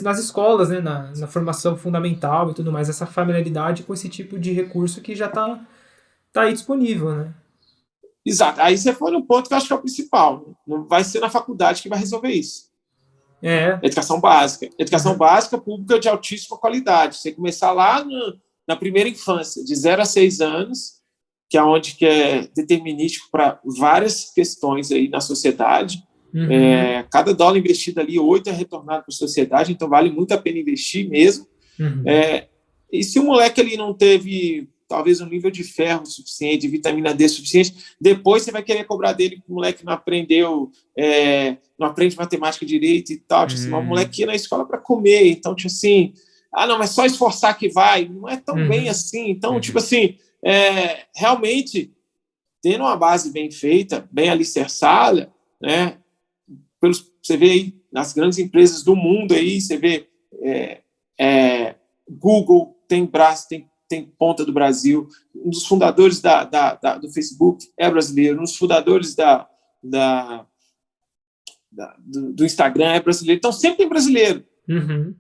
nas escolas, né, na formação fundamental e tudo mais, essa familiaridade com esse tipo de recurso que já está aí disponível, né? Exato. Aí você foi no ponto que eu acho que é o principal. Não vai ser na faculdade que vai resolver isso. Educação básica. Educação básica pública de altíssima qualidade. Você começar lá na primeira infância, de 0 a 6 anos, que é onde que é determinístico para várias questões aí na sociedade. Cada dólar investido ali, 8 é retornado para a sociedade, então vale muito a pena investir mesmo. E se o moleque ali não teve talvez um nível de ferro suficiente, de vitamina D suficiente, depois você vai querer cobrar dele que o moleque não aprendeu, não aprende matemática direito e tal. Tipo assim, o moleque ia na escola para comer, então, tipo assim, não, mas só esforçar que vai, não é tão bem assim. Então, tipo assim, realmente, tendo uma base bem feita, bem alicerçada, né, você vê aí nas grandes empresas do mundo aí, você vê Google, tem braço, tem ponta do Brasil, um dos fundadores do Facebook é brasileiro, um dos fundadores do Instagram é brasileiro, então sempre tem brasileiro,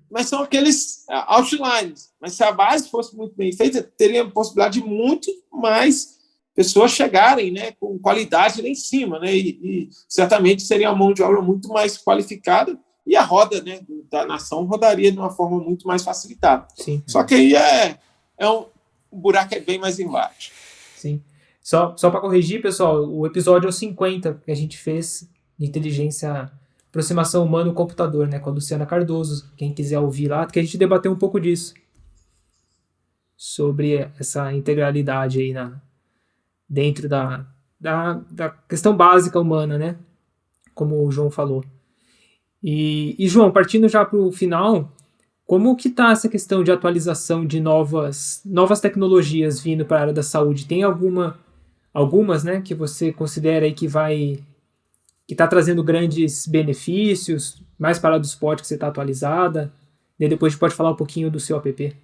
mas são aqueles outlines, mas se a base fosse muito bem feita, teria a possibilidade de muito mais pessoas chegarem, né, com qualidade lá em cima, né, e certamente seria uma mão de obra muito mais qualificada e a roda, né, da nação rodaria de uma forma muito mais facilitada. Sim. Só que aí o buraco é bem mais embaixo. Sim. Só para corrigir, pessoal, o episódio é o 50 que a gente fez de inteligência, aproximação humano-computador, né, com a Luciana Cardoso. Quem quiser ouvir lá, que a gente debateu um pouco disso. Sobre essa integralidade aí dentro da questão básica humana, né? Como o João falou. E João, partindo já para o final, como que está essa questão de atualização de novas tecnologias vindo para a área da saúde? Tem algumas, né, que você considera aí que está trazendo grandes benefícios, mais para a do esporte que você está atualizada? E depois a gente pode falar um pouquinho do seu app.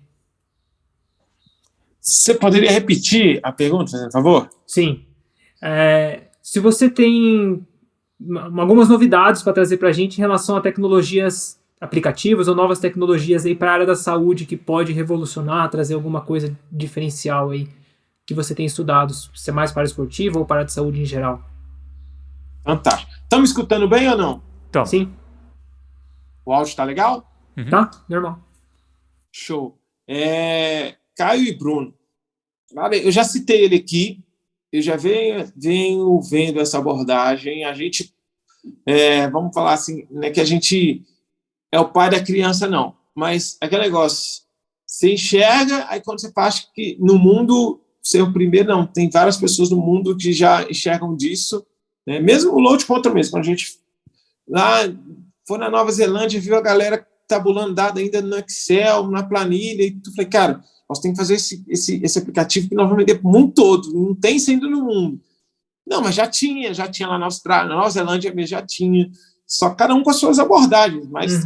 Você poderia repetir a pergunta, por favor? Sim. Se você tem algumas novidades para trazer para a gente em relação a tecnologias aplicativas ou novas tecnologias aí para a área da saúde que pode revolucionar, trazer alguma coisa diferencial aí que você tem estudado, se é mais para a esportiva ou para a de saúde em geral. Fantástico. Estão me escutando bem ou não? Então. Sim. O áudio está legal? Tá, normal. Show. Caio e Bruno. Eu já citei ele aqui, eu já venho vendo essa abordagem. A gente, vamos falar assim, não é que a gente é o pai da criança, não. Mas aquele negócio, você enxerga, aí quando você acha que no mundo ser o primeiro, não. Tem várias pessoas no mundo que já enxergam disso. Né? Mesmo o load control mesmo, quando a gente lá foi na Nova Zelândia, viu a galera tabulando dados ainda no Excel, na planilha, e tu falei, cara, nós temos que fazer esse aplicativo que nós vamos vender para o mundo todo, não tem sendo no mundo. Não, mas já tinha lá na Austrália, na Nova Zelândia mesmo já tinha, só cada um com as suas abordagens, mas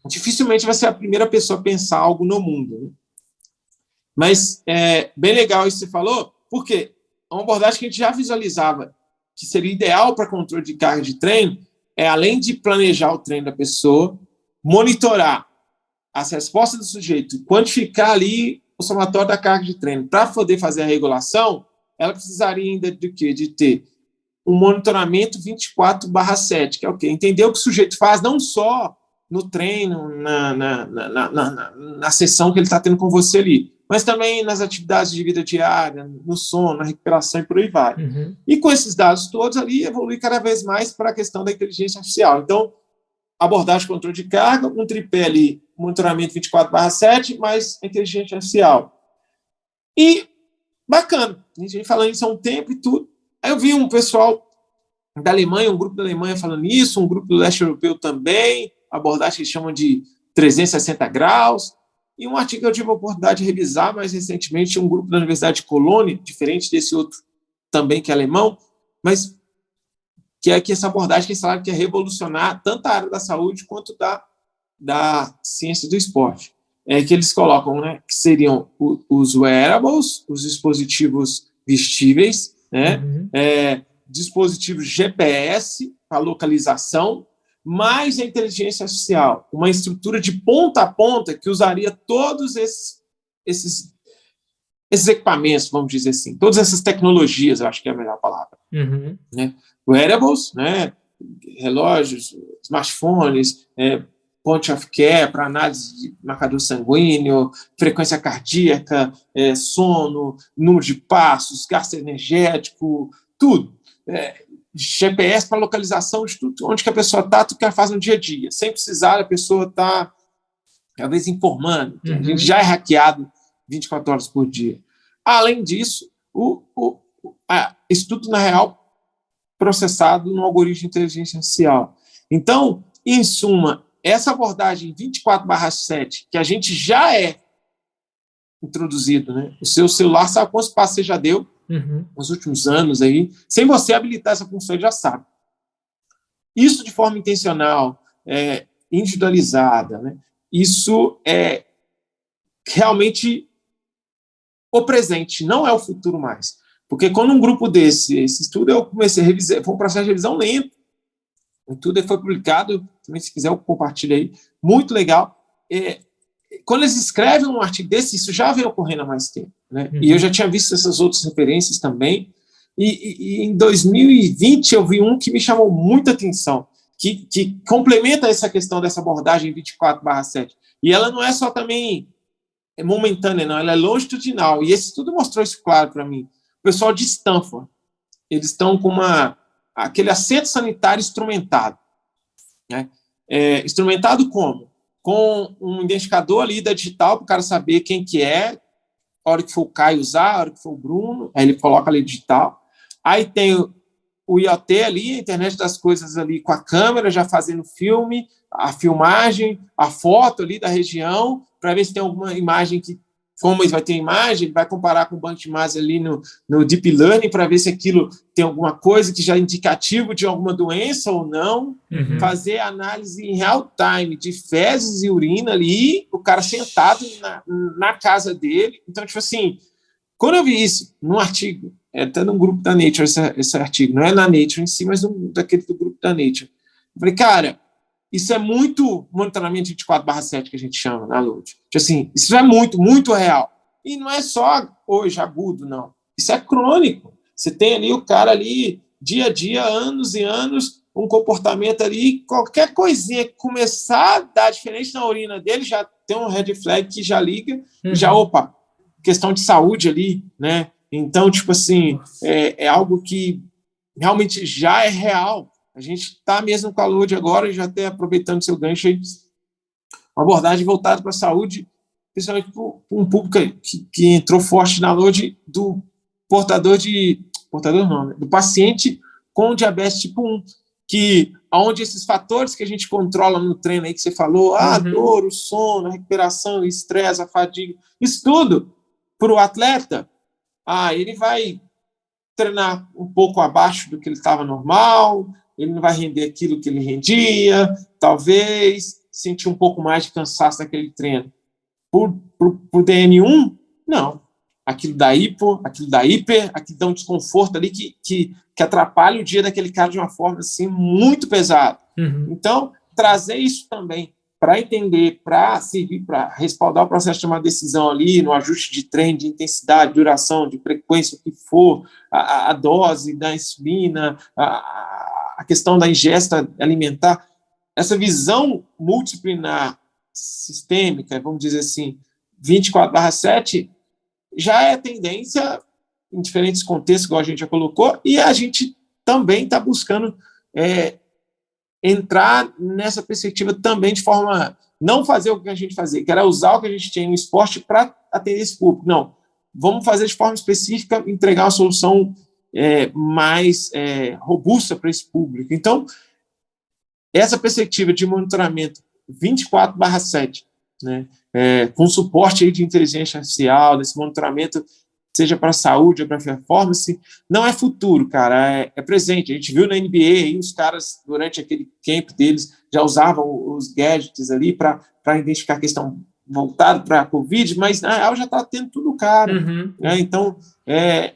dificilmente vai ser a primeira pessoa a pensar algo no mundo. Né? Mas bem legal isso que você falou, porque é uma abordagem que a gente já visualizava que seria ideal para controle de carga de treino, além de planejar o treino da pessoa, monitorar as respostas do sujeito, quantificar ali o somatório da carga de treino para poder fazer a regulação, ela precisaria ainda de quê? De ter um monitoramento 24/7, que é o quê? Entender o que o sujeito faz, não só no treino, na sessão que ele está tendo com você ali, mas também nas atividades de vida diária, no sono, na recuperação e por aí vai. E com esses dados todos ali, evolui cada vez mais para a questão da inteligência artificial. Então, abordagem de controle de carga, um tripé ali, monitoramento 24/7, mais inteligência artificial. E bacana, a gente vem falando isso há um tempo e tudo. Aí eu vi um pessoal da Alemanha, um grupo da Alemanha falando isso, um grupo do leste europeu também, abordagem que chamam de 360 graus, e um artigo que eu tive a oportunidade de revisar mais recentemente, um grupo da Universidade de Colônia, diferente desse outro também que é alemão, mas que é que essa abordagem que eles falaram que é revolucionar tanto a área da saúde quanto da ciência do esporte. É que eles colocam, né, que seriam os wearables, os dispositivos vestíveis, né, dispositivos GPS para localização, mais a inteligência artificial, uma estrutura de ponta a ponta que usaria todos esses equipamentos, vamos dizer assim, todas essas tecnologias, eu acho que é a melhor palavra. Né? Wearables, né, relógios, smartphones, point of care para análise de marcador sanguíneo, frequência cardíaca, sono, número de passos, gasto energético, tudo. GPS para localização de tudo, onde que a pessoa está, tudo que ela faz no dia a dia, sem precisar a pessoa estar, talvez, informando. A gente já é hackeado 24 horas por dia. Além disso, isso tudo, na real, processado no algoritmo de inteligência artificial. Então, em suma, essa abordagem 24/7, que a gente já é introduzido, né? O seu celular sabe quantos passos você já deu nos últimos anos aí, sem você habilitar essa função, ele já sabe. Isso de forma intencional, individualizada, né? Isso é realmente o presente, não é o futuro mais. Porque quando um grupo esse estudo, eu comecei a revisar, foi um processo de revisão lento, e tudo foi publicado, também se quiser eu compartilho aí, muito legal. Quando eles escrevem um artigo desse, isso já vem ocorrendo há mais tempo, né? E eu já tinha visto essas outras referências também, e em 2020 eu vi um que me chamou muita atenção, que complementa essa questão dessa abordagem 24/7, e ela não é só também momentânea, não, ela é longitudinal, e esse estudo mostrou isso claro para mim. O pessoal de Stanford, eles estão com aquele assento sanitário instrumentado, né? Instrumentado como? Com um identificador ali da digital para o cara saber quem que é, a hora que for o Caio usar, a hora que for o Bruno, aí ele coloca ali digital. Aí tem o IoT ali, a internet das coisas ali com a câmera, já fazendo filme, a filmagem, a foto ali da região, para ver se tem alguma imagem que, como ele vai ter imagem, ele vai comparar com o banco de imagens ali no Deep Learning para ver se aquilo tem alguma coisa que já é indicativo de alguma doença ou não, fazer análise em real time de fezes e urina ali, o cara sentado na casa dele. Então, tipo assim, quando eu vi isso num artigo, até num grupo da Nature, esse artigo, não é na Nature em si, mas daquele do grupo da Nature, eu falei, cara, isso é muito monitoramento 24/7 que a gente chama na Load. Tipo assim, isso é muito, muito real. E não é só hoje agudo, não. Isso é crônico. Você tem ali o cara ali, dia a dia, anos e anos, um comportamento ali, qualquer coisinha que começar a dar diferente na urina dele, já tem um red flag que já liga, já, opa, questão de saúde ali, né? Então, tipo assim, é algo que realmente já é real. A gente está mesmo com a Load agora, já até aproveitando seu gancho aí, uma abordagem voltada para a saúde, principalmente para um público que entrou forte na Load do do paciente com diabetes tipo 1, onde esses fatores que a gente controla no treino aí que você falou, a dor, o sono, a recuperação, o estresse, a fadiga, isso tudo, para o atleta, ele vai treinar um pouco abaixo do que ele estava normal, ele não vai render aquilo que ele rendia, talvez sentir um pouco mais de cansaço naquele treino. Por DN1, não. Aquilo da hipo, aquilo da hiper, aquilo dá um desconforto ali que atrapalha o dia daquele cara de uma forma assim, muito pesada. Então, trazer isso também para entender, para servir, para respaldar o processo de tomar decisão ali, no ajuste de treino, de intensidade, duração, de frequência, o que for, a dose da insulina, a questão da ingesta alimentar, essa visão multidisciplinar sistêmica, vamos dizer assim, 24/7, já é tendência em diferentes contextos, igual a gente já colocou, e a gente também está buscando entrar nessa perspectiva também de forma, não fazer o que a gente fazia, que era usar o que a gente tinha no esporte para atender esse público. Não, vamos fazer de forma específica, entregar uma solução mais robusta para esse público. Então, essa perspectiva de monitoramento 24/7, né, com suporte aí de inteligência artificial, desse monitoramento, seja para a saúde ou para a performance, não é futuro, cara, é presente. A gente viu na NBA, aí, os caras, durante aquele camp deles, já usavam os gadgets ali para identificar a questão voltada para a Covid, mas na real já está tendo tudo, cara. Uhum. Né? Então, é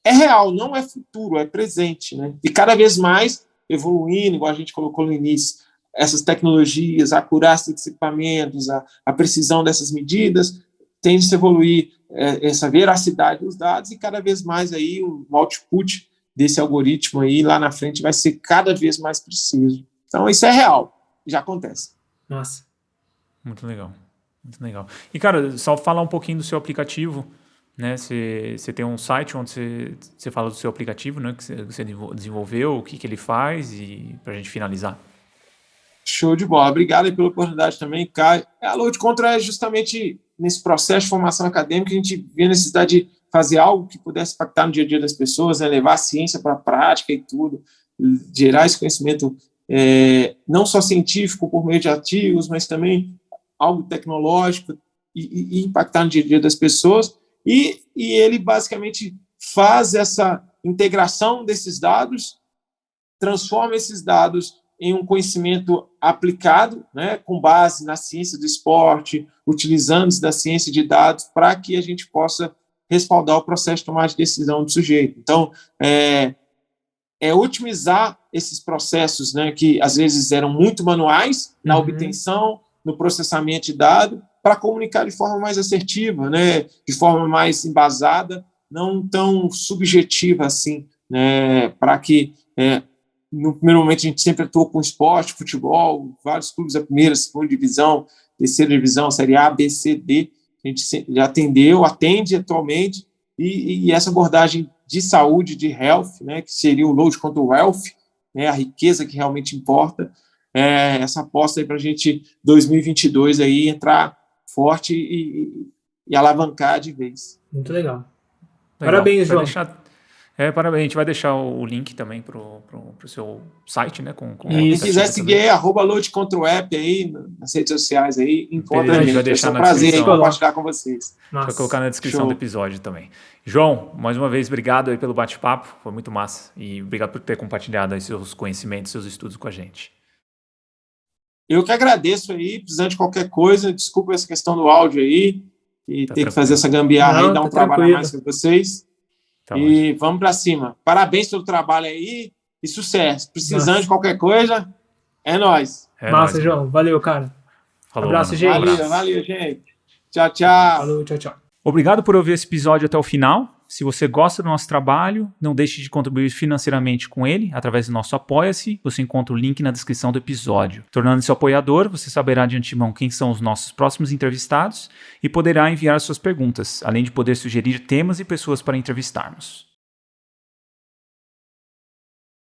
real, não é futuro, é presente. Né? E cada vez mais evoluindo, igual a gente colocou no início, essas tecnologias, a acurácia dos equipamentos, a precisão dessas medidas, tende a evoluir essa veracidade dos dados e cada vez mais aí o output desse algoritmo aí lá na frente vai ser cada vez mais preciso. Então, isso é real, já acontece. Nossa. Muito legal, muito legal. E, cara, só falar um pouquinho do seu aplicativo, né? Você tem um site onde você fala do seu aplicativo, né? Que você desenvolveu, o que ele faz e para a gente finalizar. Show de bola. Obrigado aí pela oportunidade também, Caio. A Load Control é justamente nesse processo de formação acadêmica a gente vê a necessidade de fazer algo que pudesse impactar no dia a dia das pessoas, né? Levar a ciência para a prática e tudo, gerar esse conhecimento não só científico por meio de artigos, mas também algo tecnológico e impactar no dia a dia das pessoas. E ele basicamente faz essa integração desses dados, transforma esses dados em um conhecimento aplicado, né, com base na ciência do esporte, utilizando-se da ciência de dados para que a gente possa respaldar o processo de tomada de decisão do sujeito. Então, otimizar esses processos, né, que às vezes eram muito manuais na obtenção, no processamento de dados, para comunicar de forma mais assertiva, né, de forma mais embasada, não tão subjetiva assim, né, para que no primeiro momento, a gente sempre atuou com esporte, futebol, vários clubes da primeira, segunda divisão, terceira divisão, série A, B, C, D. A gente já atende atualmente, e essa abordagem de saúde, de health, né, que seria o load contra o wealth, né, a riqueza que realmente importa, essa aposta aí para a gente, 2022, aí, entrar forte e alavancar de vez. Muito legal. Parabéns, João. Parabéns. A gente vai deixar o link também pro seu site, né? Quem quiser seguir Load Control App aí nas redes sociais aí, encontra a gente. Vai deixar na descrição. Prazer em compartilhar com vocês. Vou colocar na descrição do episódio também. João, mais uma vez, obrigado aí pelo bate-papo, foi muito massa. E obrigado por ter compartilhado aí seus conhecimentos, seus estudos com a gente. Eu que agradeço aí, precisando de qualquer coisa, desculpa essa questão do áudio aí, e ter que fazer essa gambiarra aí, dar um trabalho a mais com vocês. Tá, e vamos para cima. Parabéns pelo trabalho aí e sucesso. Precisando de qualquer coisa, é nóis. Massa, João. Valeu, cara. Falou, abraço, mano. gente. Valeu, gente. Tchau, tchau. Falou, tchau, tchau. Obrigado por ouvir esse episódio até o final. Se você gosta do nosso trabalho, não deixe de contribuir financeiramente com ele através do nosso Apoia-se. Você encontra o link na descrição do episódio. Tornando-se apoiador, você saberá de antemão quem são os nossos próximos entrevistados e poderá enviar suas perguntas, além de poder sugerir temas e pessoas para entrevistarmos.